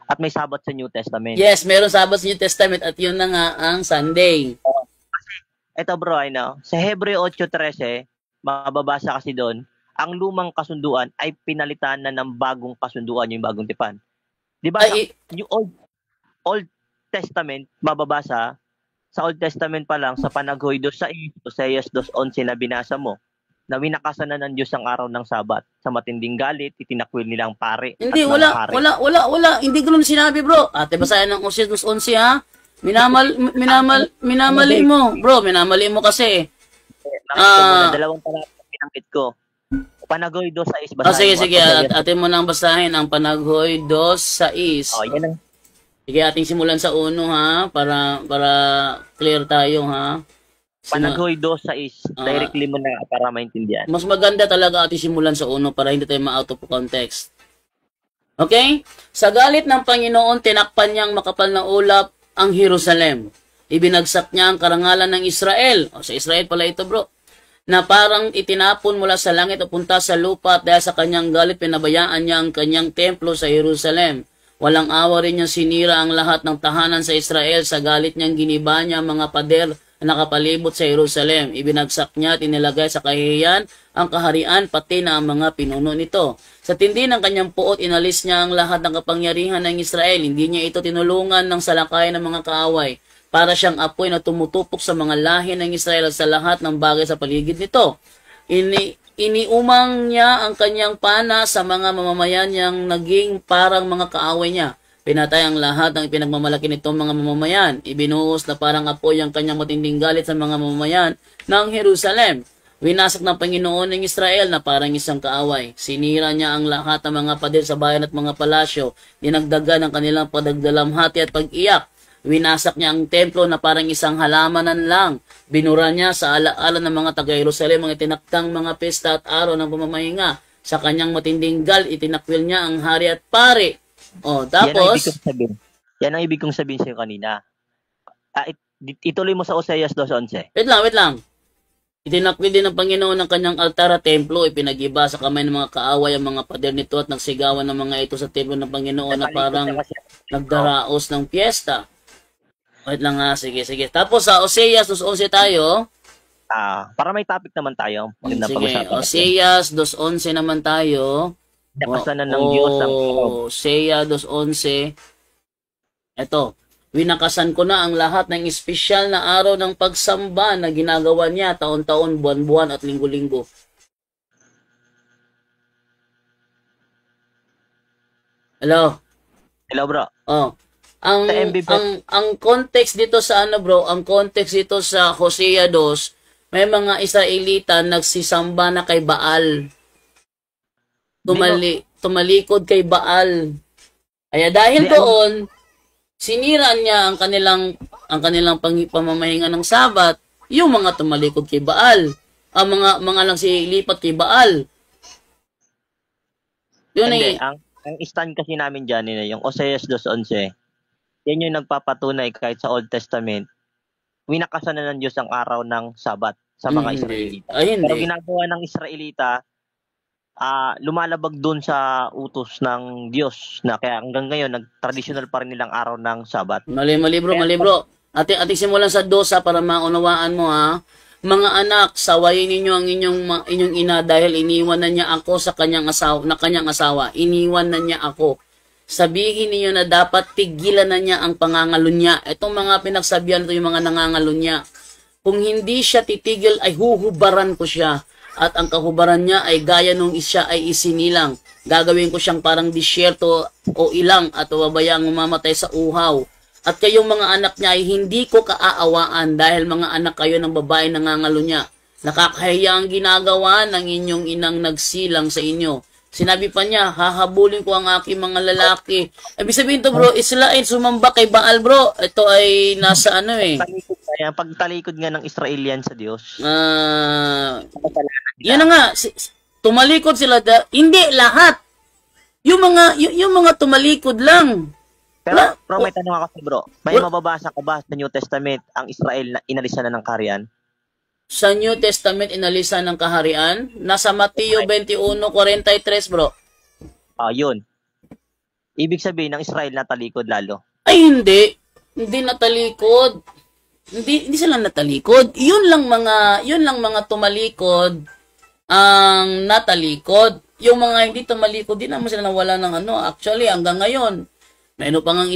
at may Sabat sa New Testament. Yes, meron Sabat sa New Testament at yun na nga ang Sunday. Ito bro, sa Hebreo 8:13, mababasa kasi doon, ang lumang kasunduan ay pinalitan na ng bagong kasunduan, yung bagong tipan. Di ba? Yung Old Testament, mababasa, sa Old Testament pa lang, sa Panaghoy 2:6, Oseas 2:11 na binasa mo, na winakasan na ng Diyos ang araw ng Sabat. Sa matinding galit, itinakwil nilang pare. Hindi, wala. Hindi ganoon sinabi, bro. Ate, basahin ng Oseas 2:11, ha? Minamali mo. Bro, minamali mo kasi. Dalawang talata pinangkit ko. Panaghoy 2:6, basahin sige. Ate mo nang basahin ang Panaghoy 2:6. Yan ang Sige, ating simulan sa 1, ha? Para clear tayo, ha? Panaghoy 2:6. Directly mo na para maintindihan. Mas maganda talaga ating simulan sa 1 para hindi tayo ma-out of context. Okay? Sa galit ng Panginoon, tinakpan niyang makapal na ulap ang Jerusalem. Ibinagsak niya ang karangalan ng Israel. O, sa Israel pala ito, bro. Na parang itinapon mula sa langit o punta sa lupa at dahil sa kanyang galit, pinabayaan niya ang kanyang templo sa Jerusalem. Walang awa rin niyang sinira ang lahat ng tahanan sa Israel. Sa galit niyang giniba niya ang mga pader na nakapalibot sa Jerusalem. Ibinagsak niya at inilagay sa kahihiyan ang kaharian pati na ang mga pinuno nito. Sa tindi ng kanyang puot, inalis niya ang lahat ng kapangyarihan ng Israel. Hindi niya ito tinulungan ng salakay ng mga kaaway. Para siyang apoy na tumutupok sa mga lahi ng Israel at sa lahat ng bagay sa paligid nito. Iniumang niya ang kanyang pana sa mga mamamayan niyang naging parang mga kaaway niya. Pinatay ang lahat ng pinagmamalaki nitong mga mamamayan. Ibinuhos na parang apoy ang kanyang matinding galit sa mga mamamayan ng Jerusalem. Winasak ng Panginoon ng Israel na parang isang kaaway. Sinira niya ang lahat ng mga pader sa bayan at mga palasyo. Dinagdagan ang kanilang pagdalamhati at pag-iyak. Winasak niya ang templo na parang isang halamanan lang. Binura niya sa alaala ng mga taga-Jerusalem ang itinaktang mga pesta at araw ng pamamahinga. Sa kanyang matinding gal, itinakwil niya ang hari at pare. O, tapos... Yan ang ibig kong sabihin sa'yo kanina. Ituloy mo sa Oseas 2:11. Wait lang. Itinakwil din ng Panginoon ng kanyang altar at templo. Ipinagiba sa kamay ng mga kaaway ang mga pader nito at nagsigawan ng mga ito sa templo ng Panginoon na parang nagdaraos ng piyesta. Wait lang ha, sige. Tapos sa Oseas 2:11 tayo. Para may topic naman tayo. Sige, Oseas 2:11 naman tayo. Nakasanan ng Diyos ang Oseas 2:11. Ito, winakasan ko na ang lahat ng espesyal na araw ng pagsamba na ginagawa niya taon-taon, buwan-buwan at linggo-linggo. Hello. Hello, bro. Oh. Ang Sa MB bro. ang context dito sa ano bro, ang context dito sa Hosea 2, may mga Israelita nagsisamba na kay Baal. Tumalikod kay Baal. Kaya dahil doon, sinira niya ang kanilang pamamahinga ng Sabat, yung mga tumalikod kay Baal. Ang mga lang si lipat kay Baal. Yun Hindi, eh. ang stand kasi namin dyan, yung Oseas 2:11, yan yung nagpapatunay kahit sa Old Testament, winakasan na ng Diyos ang araw ng Sabat sa mga Israelita. Ay, Pero hindi. ginagawa ng Israelita, lumalabag dun sa utos ng Diyos na kaya hanggang ngayon, nag-traditional pa rin nilang araw ng Sabat. Mali bro. Ating simulan sa dosa para maunawaan mo ha. Mga anak, sawayin ninyo ang inyong ina dahil iniwan na niya ako sa kanyang asawa. Iniwan na niya ako. Sabihin niyo na dapat tigilan na niya ang pangangalo niya. Itong mga pinagsabihan ito yung mga nangangalo niya. Kung hindi siya titigil ay huhubaran ko siya. At ang kahubaran niya ay gaya nung siya ay isinilang. Gagawin ko siyang parang disyerto o ilang at babayang umamatay sa uhaw. At kayong mga anak niya ay hindi ko kaaawaan dahil mga anak kayo ng babae nangangalo niya. Nakakahiya ang ginagawa ng inyong inang nagsilang sa inyo. Sinabi pa niya, hahabulin ko ang aking mga lalaki. Ibig sabihin to bro, Israel sumamba kay Baal bro. Ito ay nasa ano eh. Pagtalikod nga ng Israelian sa Diyos. Yan na nga, tumalikod sila. Hindi lahat. Yung mga tumalikod lang. Pero may tanong ako bro. May mababasa ka ba sa New Testament ang Israel na inalisan na ng kaharian? Sa New Testament inalisan ng kaharian, nasa Mateo 21:43 bro. Yun. Ibig sabihin ng Israel natalikod lalo. Ay hindi. Hindi natalikod. Hindi sila natalikod. Yun lang mga tumalikod ang natalikod. Yung mga hindi tumalikod, di naman sila nawala ng ano. Actually, hanggang ngayon, may ano pang ang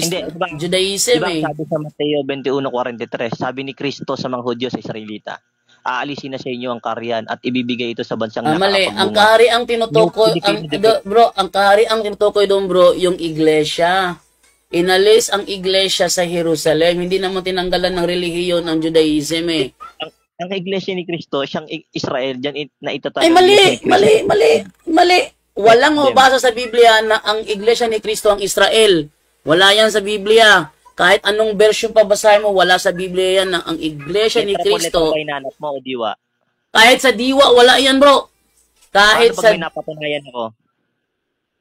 Judaism diba, eh. Sabi sa Mateo 21:43, sabi ni Kristo sa mga Hudyo sa Israelita, aalisin na sa inyo ang kaharian at ibibigay ito sa bansang mali. Ang kahari ang tinutukoy, ang kahari ang tinutukoy doon bro, yung iglesia. Inalis ang iglesia sa Jerusalem. Hindi naman tinanggalan ng relihiyon ang Judaism eh. Ang iglesia ni Kristo, siyang Israel, dyan na itatawag. Ay mali. Walang mabasa sa Biblia na ang iglesia ni Kristo ang Israel. Wala yan sa Biblia. Kahit anong version pa basahin mo, wala sa Biblia yan na ang iglesia ni Kristo. Mo, o diwa? Kahit sa diwa, wala yan bro. Kahit sa... May napatunayan ako?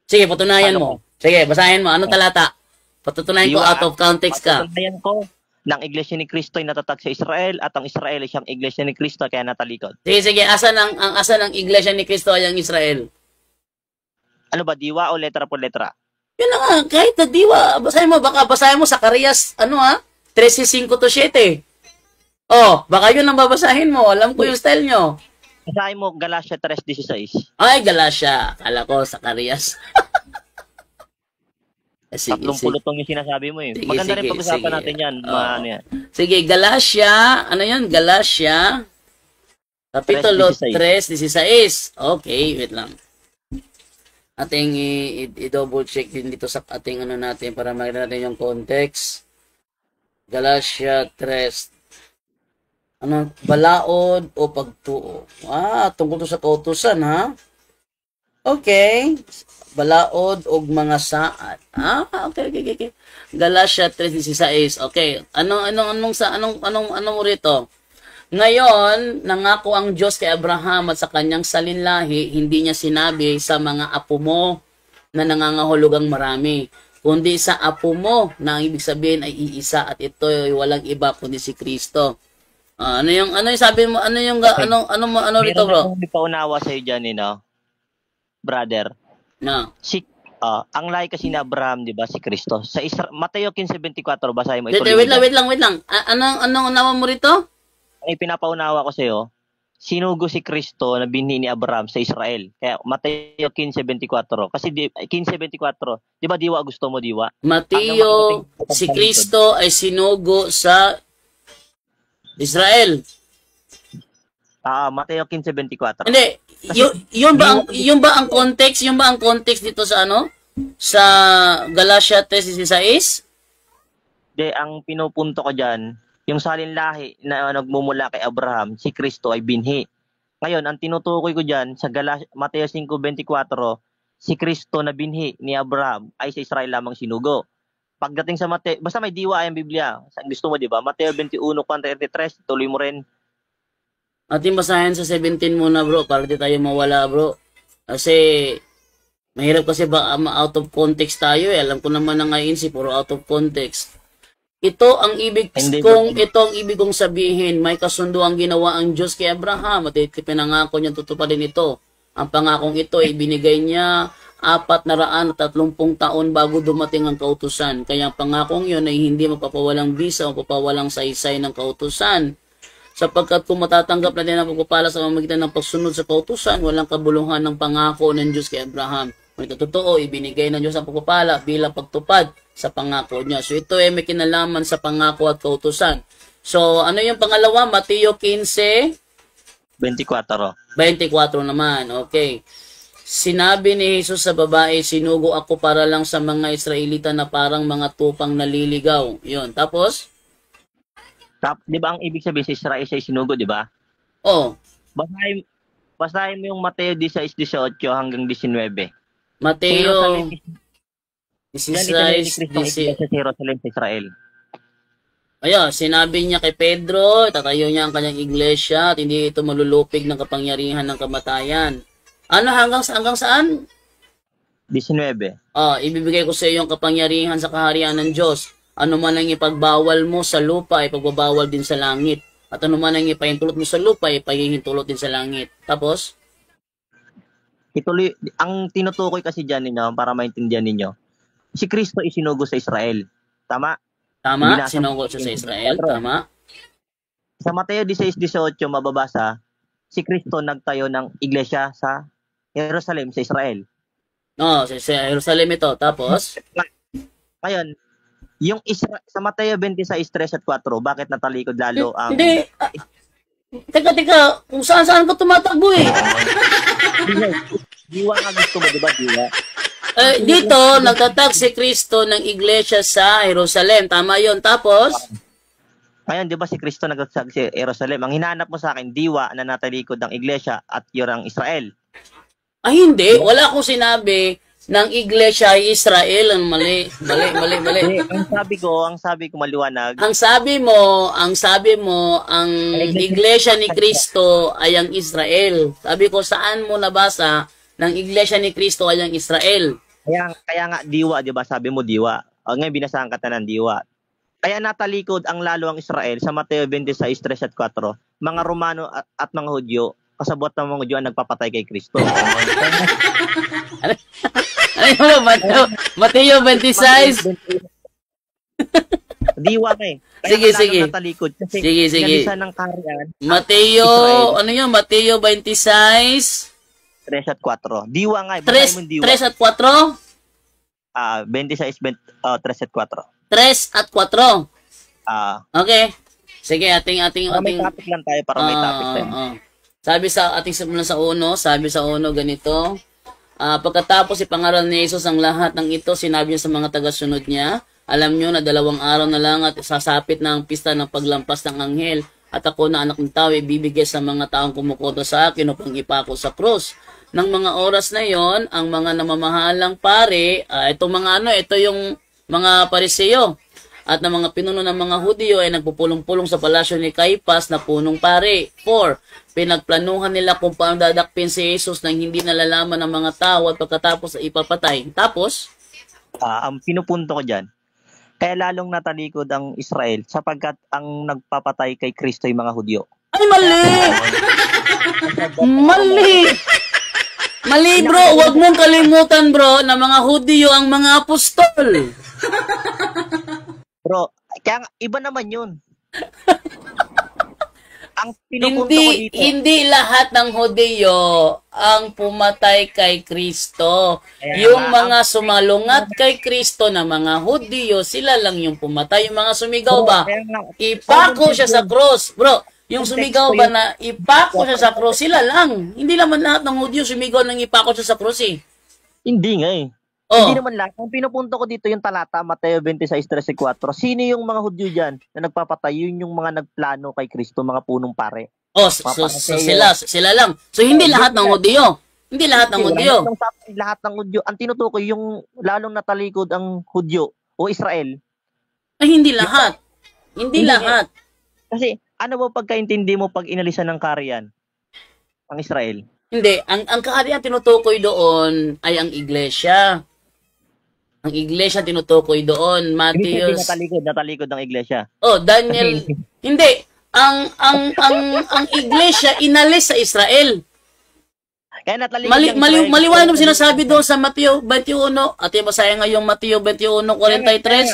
Sige, patunayan mo. Sige, basahin mo. Anong talata? Patutunayan ko out of context ka. Patunayan ko ng iglesia ni Kristo ay natatag sa Israel at ang Israel ay siyang iglesia ni Kristo kaya natalikod. Sige. Asan ang iglesia ni Kristo ay ang Israel? Ano ba, diwa o letra po letra? Yun na nga, kahit na diwa, basahin mo sa Sakarias, 13:5-7. Oh, baka yun ang babasahin mo. Alam ko yung style nyo. Basahin mo Galatia 3:16. Ay, Galatia. Kala ko Sakarias. Sige. 30 yung sinasabi mo eh. Sige, Maganda rin sige, pag-usapan sige. natin yan. Oo. Yan. Sige, Galatia. Ano yan? Galatia. Kapitulo 3:16. Okay, wait lang. Ating i-double check din dito sa ating ano natin para makita natin yung context. Galatia 3. Ano? Balaod o pagtuo? Tungkol to sa kautusan ha? Okay. Balaod o mga saad. Okay. Galatia 3:16. Okay. Anong mo rito? Ngayon, nangako ang Diyos kay Abraham at sa kanyang salinlahi, hindi niya sinabi sa mga apo mo na nangangahulugang marami, kundi sa apo mo na ang ibig sabihin ay iisa at ito ay walang iba kundi si Kristo. Ano yung sabi mo? Ano rito bro? Meron paunawa sa iyo diyan, brother. Na. Ang lahi kasi ni Abraham, 'di ba, si Kristo. Sa Mateo 15:24 basahin mo ito. Wait lang. Anong unawa mo rito? Ay pinapaunawa ko sa iyo, sinugo si Kristo na binhi ni Abraham sa Israel. Kaya Mateo 15:24. Kasi 15:24, 'di ba diwa gusto mo diwa? Mateo, si Kristo ay sinugo sa Israel. Mateo 15:24. Hindi, yun ba ang context dito sa ano? sa Galatia 3:16? De, ang pinupunto ko dyan, yung salinlahi na nagmumula kay Abraham, si Kristo ay binhi. Ngayon, ang tinutukoy ko dyan sa Mateo 5:24, si Kristo na binhi ni Abraham ay sa Israel lamang sinugo. Pagdating sa Mateo, basta may diwa ay ang Biblia. Gusto mo, di ba? Mateo 21:33, tuloy mo rin. Ating basahin sa 17 muna, bro, para di tayo mawala, bro. Kasi mahirap kasi ba out of context tayo eh. Alam ko naman na ngayon si puro out of context. Ito ang ibig kong sabihin, may kasundo ang ginawa ang Diyos kay Abraham at pinangako niya tutuparin ito. Ang pangakong ito ay binigay niya 430 taon bago dumating ang kautusan. Kaya ang pangakong yun ay hindi mapapawalang bisa o mapapawalang saysay ng kautusan. Sapagkat kung matatanggap natin ang pagpapala sa pamamagitan ng pagsunod sa kautusan, walang kabuluhan ng pangako ng Diyos kay Abraham. Kung ito totoo, ibinigay ng Diyos ang pagpapala bilang pagtupad sa pangako niya. So ito ay may kinalaman sa pangako at kautusan. So ano yung pangalawa? Mateo 15:24 naman. Okay. Sinabi ni Jesus sa babae, sinugo ako para lang sa mga Israelita na parang mga tupang naliligaw. Yun. Tapos? Di ba ang ibig sabihin sa Israel siya sinugo, di ba? Oh. Basahin mo yung Mateo 16:18 hanggang 19. Mateo Sa Jerusalem sa Israel. Ayun, sinabi niya kay Pedro, tatayo niya ang kanyang iglesia at hindi ito malulupig ng kapangyarihan ng kamatayan. Ano hanggang saan? 19. Ibibigay ko sa iyo ang kapangyarihan sa kaharian ng Diyos. Ano man ang ipagbawal mo sa lupa ay pagbabawal din sa langit. At ano man ang ipahintulot mo sa lupa ay pahihintulot din sa langit. Tapos? Ituloy, ang tinutukoy kasi dyan ninyo, para maintindihan ninyo, si Kristo isinugo sa Israel. Tama? Tama, sinugo siya sa Israel. Tama. Sa Mateo 16:18 mababasa, si Kristo nagtayo ng iglesia sa Jerusalem, sa Israel. No, sa Jerusalem ito. Tapos? Ngayon, yung sa Mateo 26:3-4, bakit natalikod lalo ang... Hindi. Teka. Kung saan ko tumatakbo eh. Diwa nga gusto mo, diba? Diwa. Dito, nagtatag si Kristo ng iglesia sa Jerusalem. Tama yon. Tapos? Ngayon, di ba si Kristo nagtatag sa Jerusalem? Ang hinahanap mo sa akin, diwa na natalikod ng iglesia at yun ang Israel. Hindi. Wala akong sinabi ng iglesia ay Israel. Mali. Ang sabi ko maliwanag. Ang sabi mo, ang iglesia ni Kristo ay ang Israel. Sabi ko, saan mo nabasa ng iglesia ni Kristo ay ang Israel? Kaya nga diwa, di ba? Sabi mo diwa. Ngayon binasahan ka ng diwa. Kaya natalikod ang lalo ang Israel sa Mateo 26:3-4. Mga Romano at mga Hudyo, kasabot ng mga Hudyo ang nagpapatay kay Kristo. Mateo 26. Diwa ka eh. Sige. Natalikod kasi Sige. ng kaharian. Mateo, ano yun? Mateo 26. 3-4. Diwa nga eh. 3 at 4? 3-4. 3 at 4. Okay. Sige, ating may topic lang tayo para may topic tayo. Sabi sa ating simula sa uno ganito. Pagkatapos ipangaral ni Jesus ang lahat ng ito, sinabi niya sa mga tagasunod niya, alam niyo na 2 araw na lang at sasapit na ang pista ng paglampas ng anghel. At ako na anak ng tao ibibigay sa mga taong kumukoto sa akin upang ipako sa krus. Nang mga oras na yon, ang mga namamahalang pare, ito yung mga Pariseo at ng mga pinuno ng mga Hudyo ay nagpupulong-pulong sa palasyo ni Caiphas na punong pare. 4. Pinagplanuhan nila kung paano dadakpin si Jesus nang hindi nalalaman ng mga tao at pagkatapos ay ipapatay. Tapos? Ang pinupunto ko dyan, kaya lalong natalikod ang Israel sapagkat ang nagpapatay kay Kristo yung mga Hudyo. Ay, Mali bro, huwag mong kalimutan bro na mga Hudyo ang mga apostol. Bro, kaya iba naman yun. Ang pinupunto ko dito. Hindi lahat ng Hudyo ang pumatay kay Kristo. Yung mga sumalungat kay Kristo na mga Hudyo, sila lang yung pumatay. Yung mga sumigaw ba? Ipako siya sa cross. Bro, yung sumigaw ba na ipako siya sa cross, sila lang. Hindi naman lahat ng Hudyo sumigaw nang ipako siya sa cross eh. Hindi nga eh. Oh, Hindi naman lahat. Ang pinupunto ko dito yung talata, Mateo 26:13-14. Sino yung mga Hudyo dyan na nagpapatay? Yun yung mga nagplano kay Kristo, mga punong pare. sila lang. So, hindi lahat ng Hudyo. Hindi lahat ng Hudyo. Lahat ng Hudyo. Ang tinutukoy, yung lalong natalikod ang Hudyo o Israel. Ay, hindi lahat. Hindi lahat. Kasi, ano ba pagkaintindi mo pag inalisan ng kaharian ang Israel? Hindi. Ang kaharian tinutukoy doon ay ang iglesia. Ang iglesia tinutukoy doon. Ibig Matthew. sabihin, natalikod ng iglesia. Oh, Daniel. Hindi. Ang iglesia inalis sa Israel. Kaya natalikod ng Israel. Maliwanag mo sinasabi doon sa Mateo 21. At yung basahin nga yung Mateo 21:43.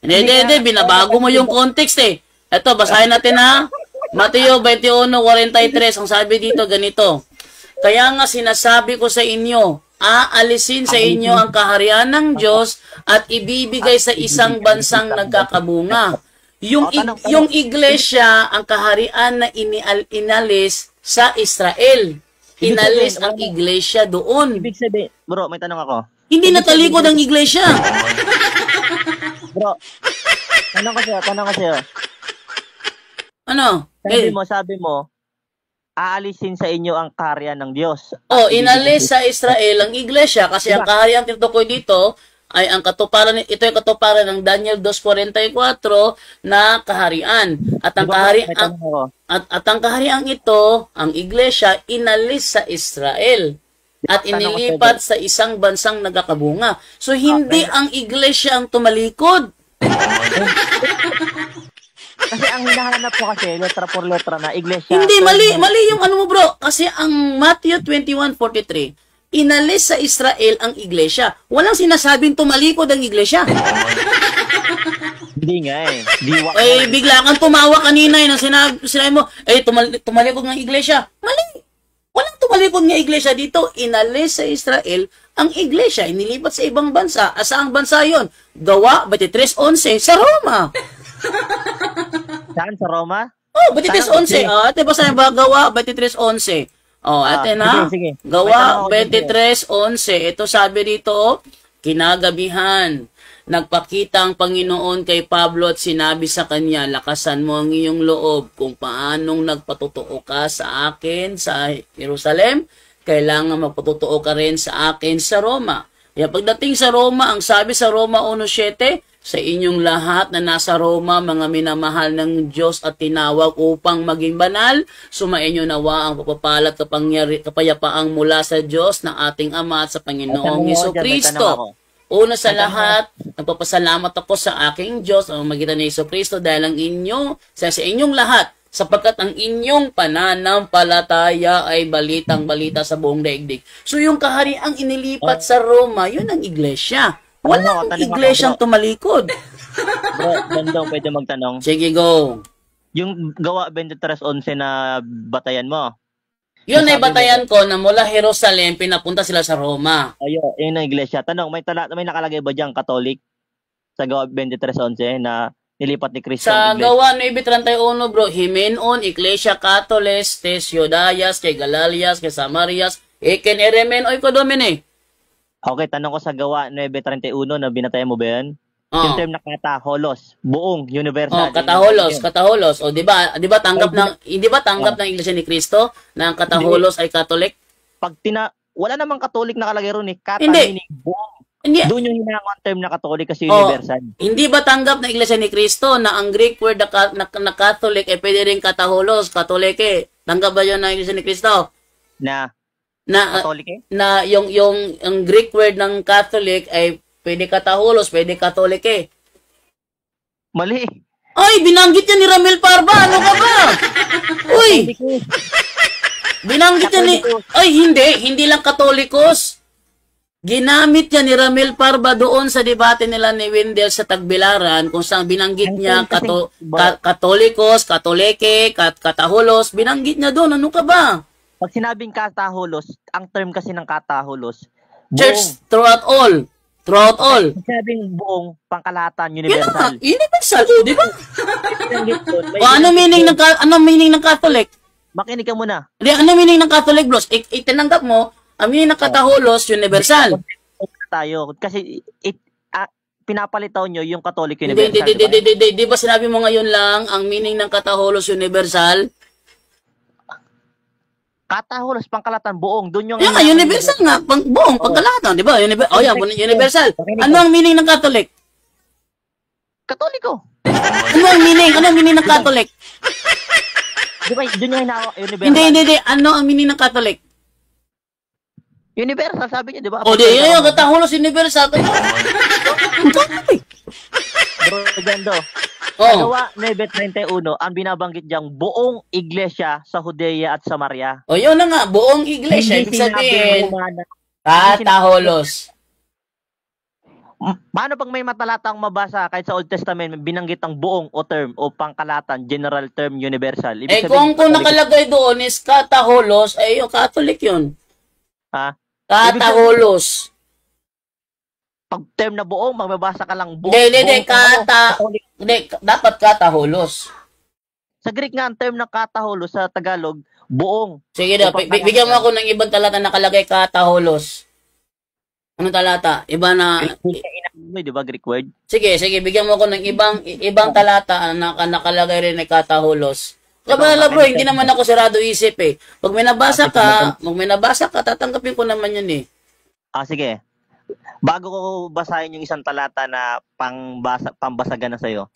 Hindi, binabago mo yung context eh. Ito, basahin natin ha. Mateo 21:43. Ang sabi dito, ganito. Kaya nga sinasabi ko sa inyo, aalisin sa inyo ang kaharian ng Diyos at ibibigay sa isang bansang nagkakabunga. Yung iglesia, ang kaharian na inalis sa Israel. Inalis ang iglesia doon. Ibig sabihin, bro, may tanong ako. Hindi natalikod ang iglesia. Bro, tanong ko sa'yo. Ano? Sabi mo, aalisin sa inyo ang kaharian ng Diyos. Oh, inalis sa Israel ang iglesia kasi ang kaharian tinutukoy dito ay ang katuparan, ito yung katuparan ng Daniel 2:44 na kaharian. At ang ang kaharian ito, ang iglesia inalis sa Israel at inilipat sa isang bansang nagkakabunga. So hindi ang iglesia ang tumalikod. Kasi ang hinahanap ko kasi, letra por letra na, iglesia. Hindi, mali yung ano mo bro. Kasi ang Matthew 21:43, inalis sa Israel ang iglesia. Walang sinasabing tumalikod ang iglesia. Hindi nga eh. Bigla kang tumawa kanina nang sinabi mo, tumalikod ng iglesia. Mali. Walang tumalikod ng iglesia dito. Inalis sa Israel ang iglesia. Inilipat sa ibang bansa. Saang bansa yon? Gawa 23:11 sa Roma. Saan? Sa Roma? Oh, 23:11. Ate, basahin ba? Gawa 23:11. Oh, ate na. Sige. Gawa 23:11. Ito sabi rito, kinagabihan, nagpakita ang Panginoon kay Pablo at sinabi sa kanya, lakasan mo ang iyong loob kung paanong nagpatotoo ka sa akin sa Jerusalem, kailangan magpatotoo ka rin sa akin sa Roma. Kaya pagdating sa Roma, ang sabi sa Roma 1:7, sa inyong lahat na nasa Roma, mga minamahal ng Diyos at tinawag upang maging banal, sumainyo nawa ang papapalat kapayapaang mula sa Diyos na ating Ama at sa Panginoong Jesucristo. Una sa lahat, nagpapasalamat ako sa aking Diyos ang magitan ni Jesucristo dahil ang sa inyong lahat, sapagkat ang inyong pananampalataya ay balitang-balita sa buong daigdig. So yung kahariang inilipat sa Roma, yun ang iglesia. Walang iglesyang tumalikod. Bro, Bandong, pwede magtanong. Sige, go. Yung gawa 23:11 na batayan mo. Yun ay batayan ko na mula Jerusalem, pinapunta sila sa Roma. Ayun, yun ang iglesia. Tanong, may nakalagay ba diyang Katolik sa gawa 23:11 na nilipat ni Kristo? Sa gawa 9:31, bro, Himenon, Iglesia Catoles, Tes Yodayas, kay Galalias, kay Samarias, Eken Eremen, oy ko domine. Okay, tanong ko sa gawa 9:31 na binatayan mo ba yan? Yung term na kataholos, buong universal. Kataholos. O di ba tanggap ng Iglesia ni Kristo na ang kataholos ay Catholic? Wala namang Catholic nakalagay ron eh. Hindi. Buong. Hindi. Doon yung hinangon term na Catholic kasi universal. Hindi ba tanggap ng Iglesia ni Kristo na ang Greek word na Catholic ay pwede rin kataholos, Katolike? Tanggap ba yun ng Iglesia ni Kristo? Na Catholic eh? Na yung Greek word ng Catholic ay pwede kataholos, pwede Katolike. Mali. Ay, binanggit niya ni Ramil Parba. Ano ka ba? Uy! Binanggit niya ni... Ay, hindi lang Katolikos. Ginamit niya ni Ramil Parba doon sa debate nila ni Wendell sa Tagbilaran kung saan binanggit niya Katolikos, Katolike, Kataholos. Binanggit niya doon. Ano ka ba? Pag sinabing kataholos, ang term kasi ng kataholos, church throughout all. Pag sinabing buong pangkalahatan, universal. Universal, di ba? O ano meaning ng Catholic? Makinig ka muna. Ano meaning ng Catholic, bros? Itinanggap mo, ang meaning ng kataholos, universal. tayo. Kasi pinapalitaw nyo yung Catholic Hindi, Universal, hindi, di ba? hindi, hindi, di ba sinabi mo ngayon lang ang meaning ng Kataholos Universal? Kataholos, pangkalatan, buong. Doon yung... Yan nga, universal nga, buong pagkalatan, di ba? Yan, universal. Ano ang meaning ng Catholic? Katoliko. Ano ang meaning? Ano ang meaning ng Catholic? Di ba, doon yung hinawa, universal. Hindi. Ano ang meaning ng Catholic? Universal, sabi niya, di ba? O, di, yung Kataholos Universal. Bro, Jando. Oh. Gawa 9:31, ang binabanggit diyang buong iglesia sa Judea at Samaria. O, yun na nga, buong iglesia. Ibig sabihin, Kataholos. Paano pag may matalatang mabasa kahit sa Old Testament binanggit ang buong o term o pangkalatan, general term, universal? Ibig Kung nakalagay doon is Kataholos, yung Catholic yun. Ha? Kataholos. Pag term na buong, magbabasa ka lang buong. Hindi, dapat Kataholos. Sa Greek nga, ang term ng kataholos sa Tagalog, buong. Sige na, bigyan mo ako ng ibang talata na nakalagay Kataholos. Anong talata? Iba na... Di ba, Greek word? Sige, bigyan mo ako ng ibang talata na nakalagay rin na Kataholos. Kabala bro, hindi naman ako sarado isip eh. Pag may nabasa ka, tatanggapin ko naman yun eh. Sige. Bago ko basahin yung isang talata na pambasagan na sa'yo.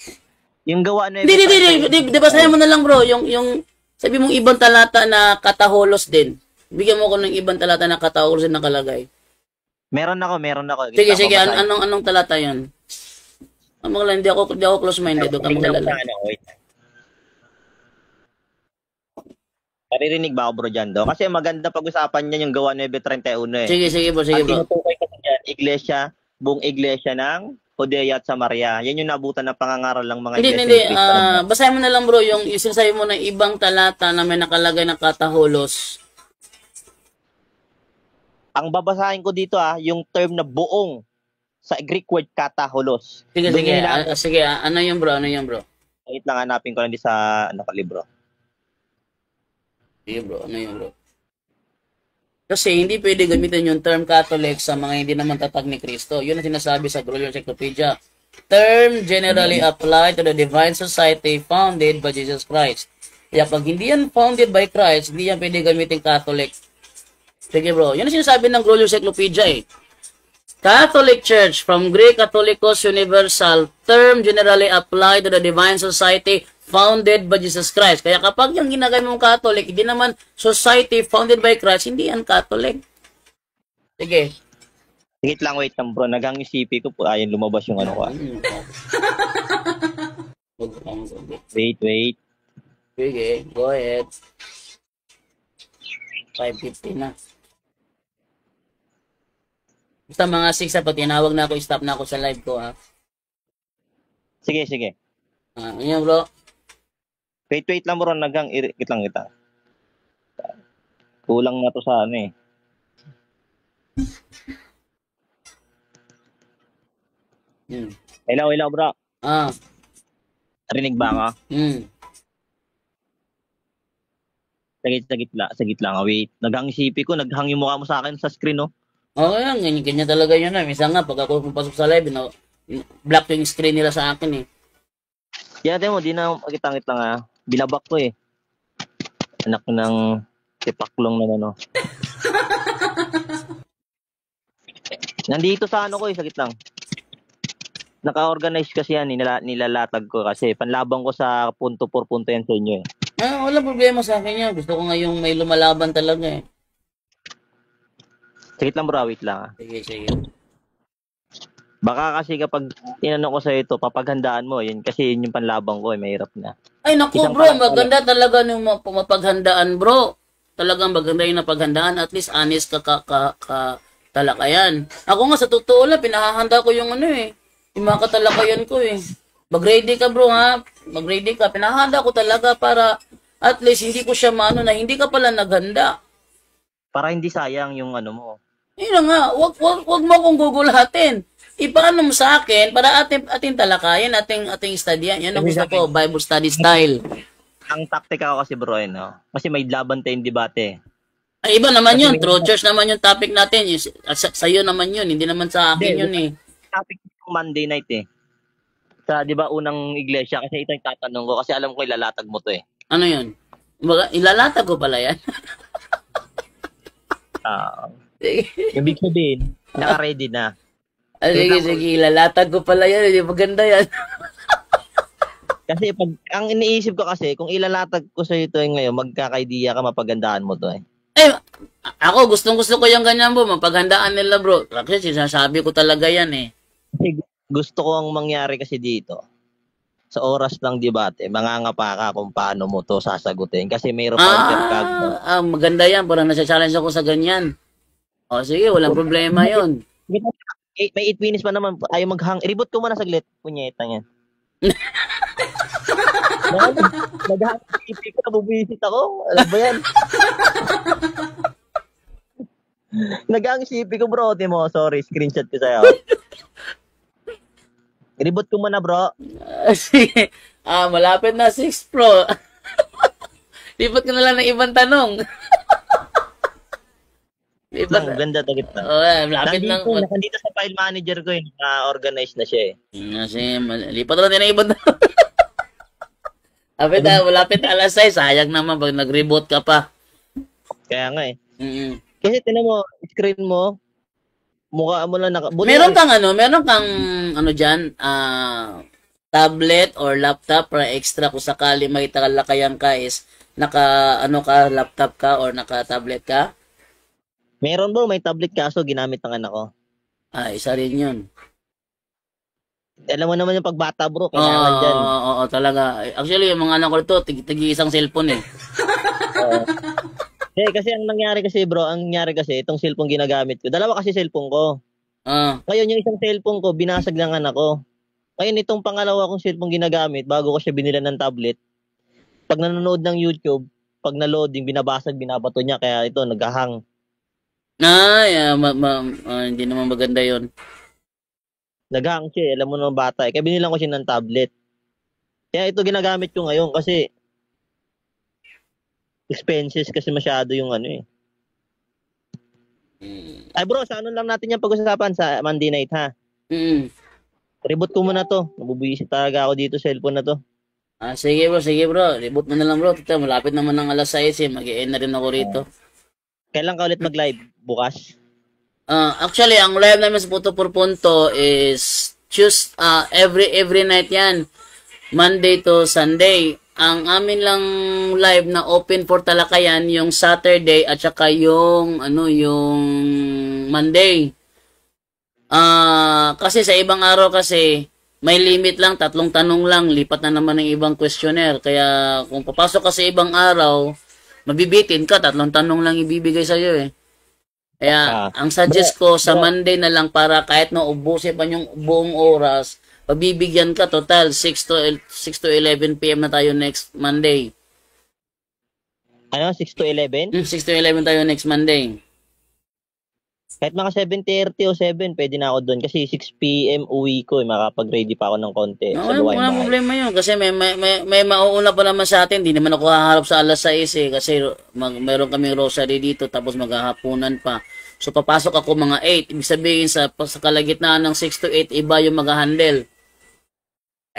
Yung gawa na... Hindi, basahin mo na lang bro, yung sabi mong ibang talata na Kataholos din. Bigyan mo ako ng ibang talata na Kataholos din nakalagay. Meron ako. Sige, anong talata yun? Hindi ako close-minded. Huwag ka magalala. Naririnig ba ako, bro, Jando? Kasi maganda pag-usapan niya yung gawa 9:31 eh. Sige bro. Ang tinutukoy kasi niyan, iglesia, buong iglesia ng Judea at Samaria. Yan yung nabutan ng pangangaral ng mga iglesia. Hindi. Basahin mo na lang bro, yung sinasabi mo ng ibang talata na may nakalagay na Kataholos. Ang babasahin ko dito yung term na buong sa Greek word kataholos. Sige. Ano yung bro? Wait lang, hanapin ko lang di sa libro. Sige bro, ano yung bro? Kasi hindi pwede gamitin yung term Catholic sa mga hindi naman tatag ni Kristo. Yun ang sinasabi sa Glorious Encyclopedia. Term generally applied to the divine society founded by Jesus Christ. Kaya pag hindi yan founded by Christ, hindi yan pwede gamitin Catholic. Sige bro, yun ang sinasabi ng Glorious Encyclopedia eh. Catholic Church, from Greek Catholicos Universal, term generally applied to the divine society founded by Jesus Christ. Kaya kapag yung ginagamit mong Catholic, hindi naman society founded by Christ, hindi yan Catholic. Sige. Sige lang, wait lang bro. Nagang isipi ko po. Ayun, lumabas yung ano ko. Wait. Sige, go ahead. 5:50 na. Basta mga 6 pag tinawag na ako, stop na ako sa live ko ha. Sige. Ano bro? Wait lang bro. Nagang irikit lang kita. Kulang na to sa ano eh. Hello bro. Rinig ba ako? Sagit lang. Wait. Naghang isipi ko. Naghang yung mukha mo sa akin sa screen, no? Oo, yan. Ganyan talaga yun. Minsan nga, pag ako pupasok sa live, black yung screen nila sa akin, eh. Yan, mo, di na makitangit lang, Binabak ko, eh. Anak ko ng tipaklong na, ano. Nandito sa ano ko, sagit lang. Naka-organize kasi yan, nilalatag ko kasi. Panlabang ko sa punto 4 punto yan sa inyo, eh. Wala problema sa akin yan. Gusto ko nga yung may lumalaban talaga eh. Sagit lang bro, wait lang. Sige. Baka kasi kapag tinanong ko sa ito, papaghandaan mo. Yun, kasi yun yung panlabang ko, mahirap na. Ay naku bro, maganda talaga yung mapaghandaan bro. Talagang maganda yung napaghandaan. At least honest ka talakayan. Ako nga sa totoo lang, pinahahanda ko yung yung mga katalakayan ko eh. Mag-ready ka bro ha. Mag-ready ka. Pinahanda ko talaga para at least hindi ko siya na hindi ka pala naghanda. Para hindi sayang yung mo. Yun nga, wag mo akong gugulatin. Ipaano mo sa akin para ating talakayan, ating studyan. Yan ang gusto ko, Bible study style. Ang taktika ko kasi bro, no? Kasi may laban tayong debate. Ay, iba naman Kasi yun. may True church naman yung topic natin. Sa'yo naman yun. Hindi naman sa akin Hindi, yun eh. topic ng Monday night eh. Sa 'di ba unang iglesia kasi ito yung tatanong ko kasi alam ko ilalatag mo to eh. Ano yun? Ilalatag ko pala yan. Ah, Sige. ibig sabihin, naka-ready na. Sige. Ilalatag ko pala yan. Hindi maganda yan. Kasi pag ang iniisip ko kasi kung ilalatag ko sa ito ngayon, magkaka-idea ka mapagandaan mo to eh. Eh, ako gustong-gusto ko yung ganyan bro. Mapaghandaan nila bro. Kasi sinasabi ko talaga yan eh. Kasi gusto ko ang mangyari kasi dito. Sa oras ng debate, mangangapa ka kung paano mo to sasagutin kasi mayroon counter kag. Maganda yan. Parang nasa-challenge ako sa ganyan. O sige, walang problema yun. May 8 minutes pa naman. Ayaw maghang. Reboot ko muna saglit. Punyeta yan. Naghang isip ko, nabubisit ako. Alam ba yan? Naghang isip ko bro. Timo, sorry. Screenshot ko sa'yo. Reboot ko muna bro. Sige. Malapit na 6 Pro. Lipat ko na lang ng ibang tanong. Lipat Ang ganda to kita. malapit Nandito sa file manager ko na-organize na siya eh. Kasi lipat na lang din ng ibang tanong. Malapit na alas 6. Sayang naman pag nag-reboot ka pa. Kaya nga eh. Mm-mm. Kasi tinan mo, screen mo, mukha mo lang Meron kang diyan, tablet or laptop para extra kung sakali may talakayan ka is laptop ka or naka-tablet ka? Meron bro, may tablet kaso ginamit ng anak ko. Isa rin yun. Alam mo naman yung pagbata bro, kailangan dyan. Oo, talaga. Actually, yung mga anak ko ito, tigi isang cellphone eh. Kasi ang nangyari kasi bro, itong cellphone ginagamit ko. Dalawa kasi cellphone ko. Ngayon yung isang cellphone ko, binasag ng anak ko. Ngayon itong pangalawa kong cellphone ginagamit, bago ko siya binila ng tablet, pag nanonood ng YouTube, pag na-loading, binabasag, binabato niya, kaya ito, naghahang. Hindi naman maganda yon. Naghahang siya, alam mo naman bata eh. Kaya binilang ko siya ng tablet. Kaya ito ginagamit ko ngayon kasi expenses kasi masyado yung eh. Ay bro, sa ano lang natin yung pag-usapan sa Monday night ha? Reboot ko muna to. Nabubuisit talaga ako dito sa cellphone na to. Sige bro. Reboot mo na lang bro. Tita, malapit naman ng alas 6 eh. Mag-i-end na rin ako rito. Kailan ka ulit mag-live? Bukas? Actually, ang live namin sa Puto por Punto is every night yan. Monday to Sunday. Ang amin lang live na open for talakayan yung Saturday at saka yung Monday. Kasi sa ibang araw kasi may limit lang, 3 tanong lang, lipat na naman ng ibang questionnaire. Kaya kung papasok ka sa ibang araw, mabibitin ka, 3 tanong lang ibibigay sa iyo eh. Kaya ang suggest ko sa Monday na lang para kahit na ubusin pa yung buong oras, pabibigyan ka total 6 to 11 PM na tayo next Monday. Ano? 6 to 11? 6 to 11 tayo next Monday. Kahit mga 7:30 o 7, pwede na ako doon. Kasi 6 PM uwi ko. Makapag-ready pa ako ng konti. Wala problema yun. Kasi may mauuna pa naman sa atin. Hindi naman ako haharap sa alas 6 eh. Kasi meron kaming rosary dito. Tapos maghahapunan pa. So papasok ako mga 8. Ibig sabihin sa kalagitnaan ng 6 to 8, iba yung mag-handle.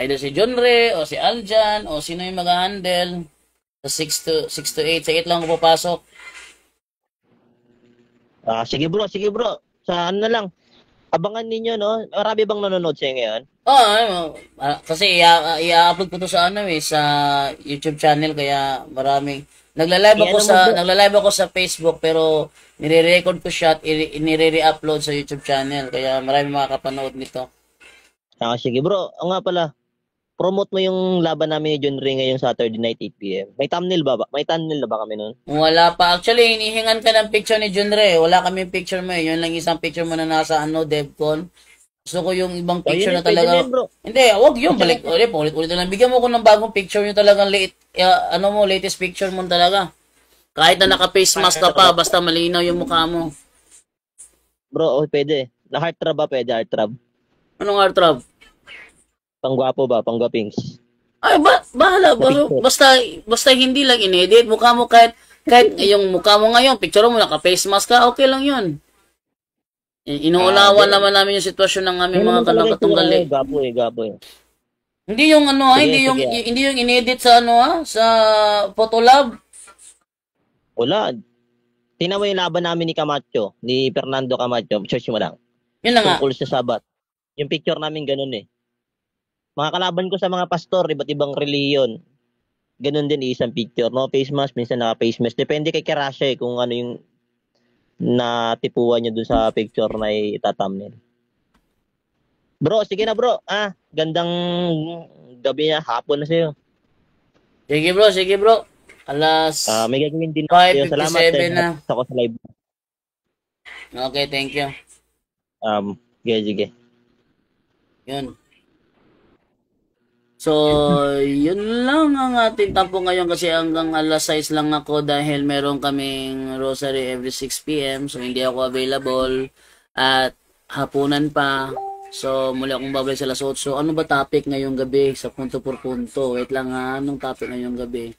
Either si John Ray o si Aljan o sino yung mag-handle. Sa 6 to 8. Sa 8 lang ako papasok. Sige bro. Sa ano na lang. Abangan ninyo, no? Marami bang nanonood sa'yo ngayon? Kasi i-upload ko to sa sa YouTube channel kaya maraming nagla-live ako sa Facebook pero nire-record ko siya at nire-re-upload sa YouTube channel kaya maraming makakapanood nito. Sige bro. O nga pala. Promote mo yung laban namin ni John Ray ngayong Saturday night 8 PM. May thumbnail ba? May thumbnail na ba kami nun? Wala pa. Actually, hinihingan ka ng picture ni John Ray. Wala kami picture mo eh. Yun lang isang picture mo na nasa DevCon. Gusto ko yung ibang picture na talaga. Hindi, wag yun. Balik ulit na lang. Bigyan mo ko ng bagong picture yung talagang latest picture mo talaga. Kahit na naka-face mask ka pa, basta malinaw yung mukha mo. Bro, pwede. Na heart trab ba? Pwede heart trab. Anong heart trab? Pangguwapo ba? Panggwapings? Ay, bahala. Basta hindi lang inedit. Mukha mo kahit Kahit yung mukha mo ngayon, picture mo, naka-face mask ka, okay lang yun. Inuulawan naman namin yung sitwasyon ng aming mga katunggali. Gapo eh. Hindi yung ano, Sige, hindi yung inedit sa ano sa Photolab. Wala. Tingnan mo yung laban namin ni Camacho, ni Fernando Camacho. Search mo lang. Yun na nga. Tungkol sa Sabat. Yung picture namin ganun eh. Mga kalaban ko sa mga pastor, iba't ibang reliyon. Ganun din isang picture. No face mask, minsan naka-face mask. Depende kay Kerasha eh, kung ano yung natipuan niya dun sa picture na itatamnil. Bro, sige na bro. Gandang gabi na, hapon na sa'yo. Sige bro. Alas May gagawin din ako. 5:57 Salamat na. Ako sa live. Okay, thank you. Sige. Yun. So, yun lang ang ating tampo ngayon kasi hanggang alas 6 lang ako dahil meron kaming rosary every 6 p.m. So, hindi ako available at hapunan pa. So, muli akong babalik sa alas 8. So, ano ba topic ngayong gabi sa punto por punto? Wait lang ha, anong topic ngayong gabi?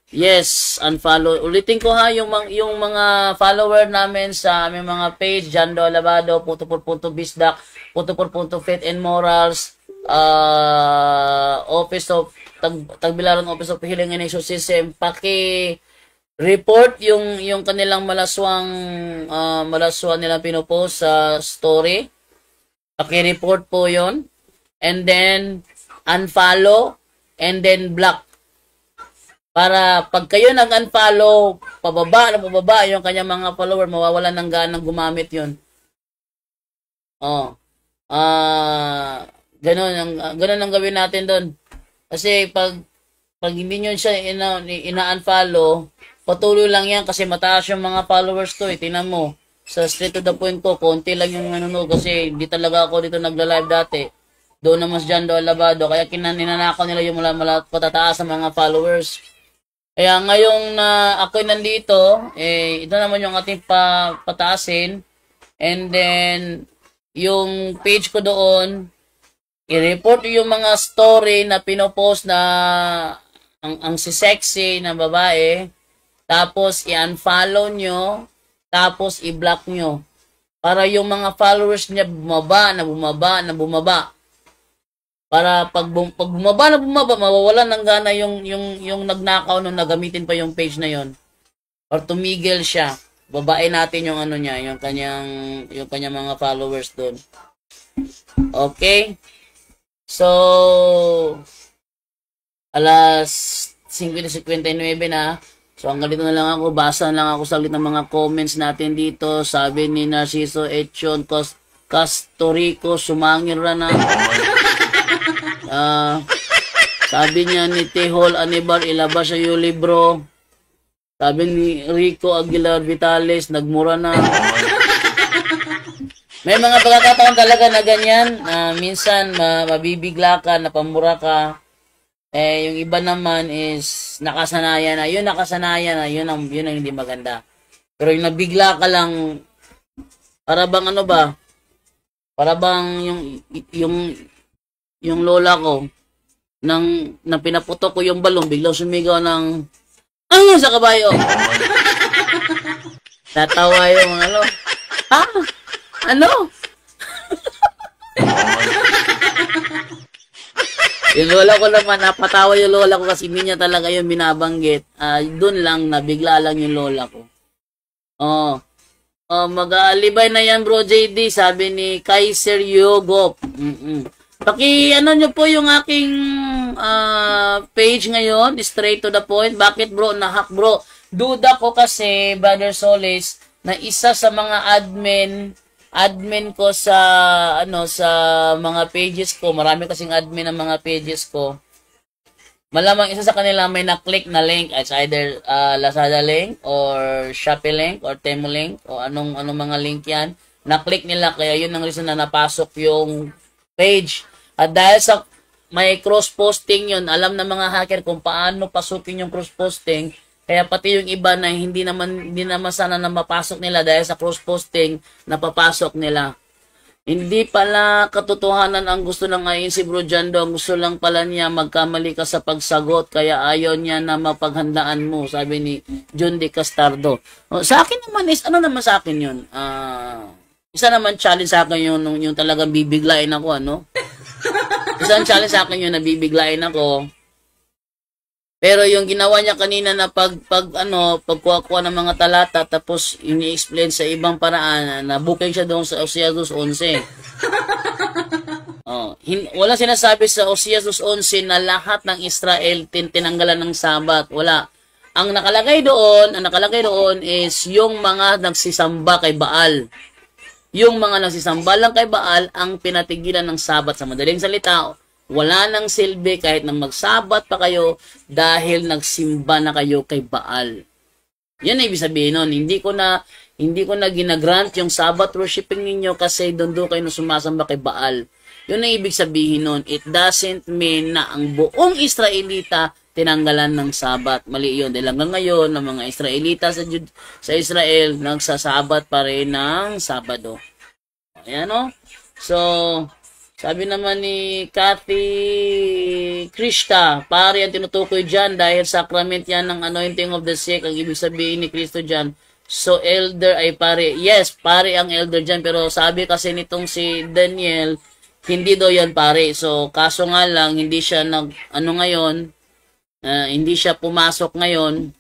Yes, unfollow. Ulitin ko ha, yung mga follower namin sa aming mga page, Jando Alabado, punto por punto Bisdak, punto por punto Faith and Morals, Office of Tagbilaran Office of Healing and Exorcism, report yung kanilang malaswang nilang pinopost sa story. Report po yon, and then unfollow and then block. Para pag kayo nag-unfollow, pababa yung kanyang mga follower, mawawalan ng ganang gumamit yun. Ganun ang gawin natin doon. Kasi pag hindi nyo siya ina-unfollow, patuloy lang yan kasi mataas yung mga followers ko. Tingnan mo, sa straight to the point ko, konti lang yung kasi hindi talaga ako dito nagla-live dati. Doon naman sa Jando Alabado, kaya ninanakaw nila yung mula patataas sa mga followers. Kaya ngayong na ako'y nandito, ito naman yung ating pataasin. And then, yung page ko doon, i-report yung mga story na pinopost na ang si sexy na babae, tapos i-unfollow nyo, tapos i-block nyo. Para yung mga followers niya bumaba. Para pag bumaba, mawawalan ng gana yung nagnakaw nung nagamitin pa yung page na yon. Or tumigil siya. Babae natin yung niya, yung kanyang mga followers doon. Okay? So, alas 5:59 na. So, hanggang dito na lang ako. Basa lang ako saglit ng mga comments natin dito. Sabi ni Narciso Echon Castorico, sumangir na. Sabi niya ni Tehol Anibar, ilabas sa yung libro. Sabi ni Rico Aguilar Vitales, nagmura na. May mga pagkakataon talaga na ganyan. Minsan, mabibigla ka, napamura ka. Yung iba naman is nakasanayan na. Yun ang hindi maganda. Pero yung nabigla ka lang, para bang para bang yung lola ko, nang pinaputok ko yung balong, biglang sumigaw ng sa kabayo. Tatawa yung yung lola ko naman, napatawa yung lola ko kasi hindi niya talaga yung binabanggit. Doon lang, nabigla lang yung lola ko. Mag-aalibay na yan bro JD, sabi ni Kaiser Yogop. Nyo po yung aking page ngayon, straight to the point. Bakit bro, nahack bro? Duda ko kasi, Brother Solis, na isa sa mga admin ko sa sa mga pages ko. Marami kasing admin ng mga pages ko. Malamang isa sa kanila may na-click na link. It's either Lazada link or Shopee link or Temu link o anong mga link yan. Na-click nila kaya yun ang reason na napasok yung page. At dahil sa may cross-posting yun, alam na mga hacker kung paano pasukin yung cross-posting. Kaya pati yung iba na hindi naman sana na mapasok nila dahil sa cross-posting, napapasok nila. Hindi pala katotohanan ang gusto ng ayon si Bro Jando. Ang gusto lang pala niya magkamali ka sa pagsagot. Kaya ayaw niya na mapaghandaan mo. Sabi ni John De Castardo. Sa akin naman is, ano naman sa akin yun? Isa naman challenge sa akin yung talagang bibiglain ako, ano? Isang challenge sa akin yung nabibiglain ako. Pero yung ginawa niya kanina na pagkuha ng mga talata tapos ini-explain sa ibang paraan na booking siya doon sa Oseas 2:11. Wala sinasabi sa Oseas 2:11 na lahat ng Israel tinanggalan ng Sabat. Wala. Ang nakalagay doon is yung mga nagsisamba kay Baal. Yung mga nagsisamba lang kay Baal ang pinatigilan ng Sabat. Sa madaling salita, wala nang silbi kahit nang magsabat pa kayo dahil nagsimba na kayo kay Baal. Yan ang ibig sabihin nun. Hindi ko na ginagrant yung Sabbath worshiping ninyo kasi doon kayo na sumasamba kay Baal. Yun ang ibig sabihin nun. It doesn't mean na ang buong Israelita tinanggalan ng Sabat. Mali yun. Dahil hanggang ngayon, ng mga Israelita sa Israel, nagsasabat pa rin ng Sabado. Ayan o. So, sabi naman ni Kathy Krista, pare ang tinutukoy dyan dahil sacrament yan ng anointing of the sick. Ang ibig sabihin ni Kristo dyan. So, elder ay pare. Yes, pare ang elder dyan. Pero sabi kasi nitong si Daniel, hindi daw yan pare. So, kaso nga lang, hindi siya hindi siya pumasok ngayon.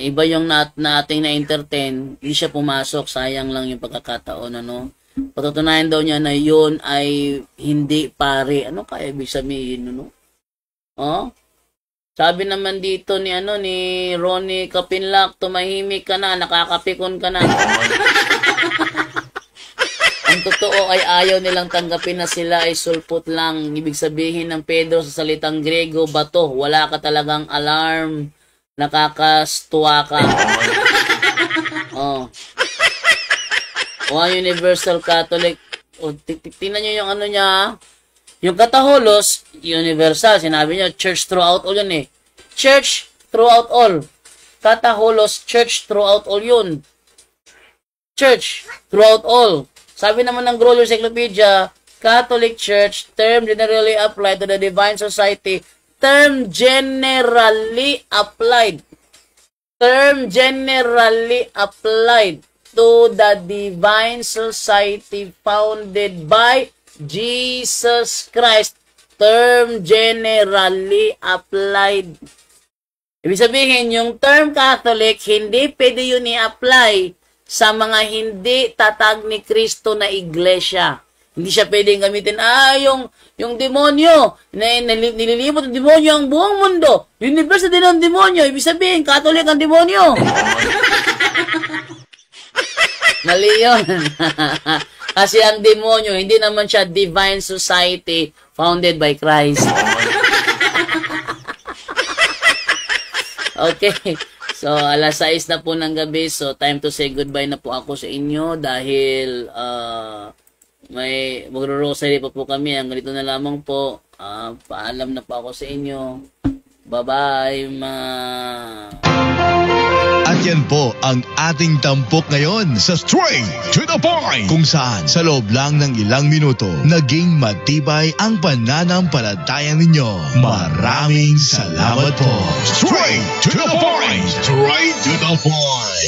Iba yung nating na-entertain. Hindi siya pumasok. Sayang lang yung pagkakataon, ano. Patutunayan daw niya na yun ay hindi pare. Ano kaya ibig sabihin, ano? Sabi naman dito ni Ronnie Kapinlak, tumahimik ka na, nakakapikon ka na. Ang totoo ay ayaw nilang tanggapin na sila ay sulpot lang. Ibig sabihin ng Pedro sa salitang Grego, bato. Wala ka talagang alarm. Nakakastuwa ka. Universal Catholic. Tingnan nyo yung niya. Yung Kataholos, universal. Sinabi niya, church throughout all yun eh. Church throughout all. Kataholos, church throughout all yun. Church throughout all. Sabi naman ng Grolier Encyclopedia, Catholic Church, term generally applied to the Divine Society. Term generally applied. Term generally applied to the Divine Society founded by Jesus Christ. Term generally applied. Ibig sabihin, yung term Catholic, hindi pwede yun i-apply sa mga hindi tatag ni Kristo na iglesia. Hindi siya pwedeng gamitin, yung demonyo, nililimot ng demonyo ang buong mundo. Universe din ang demonyo. Ibig sabihin, Catholic ang demonyo. Mali yun. Kasi ang demonyo, hindi naman siya Divine Society founded by Christ. Okay. So, 6:00 na po ng gabi. So, time to say goodbye na po ako sa inyo dahil may magro-rosary pa po kami. Ang ganito na lamang po. Paalam na po ako sa inyo. Bye-bye, At yan po ang ating tampok ngayon sa Straight to the Point, kung saan sa loob lang ng ilang minuto naging matibay ang pananampalataya ninyo. Maraming salamat po. Straight to the Point! Straight to the Point!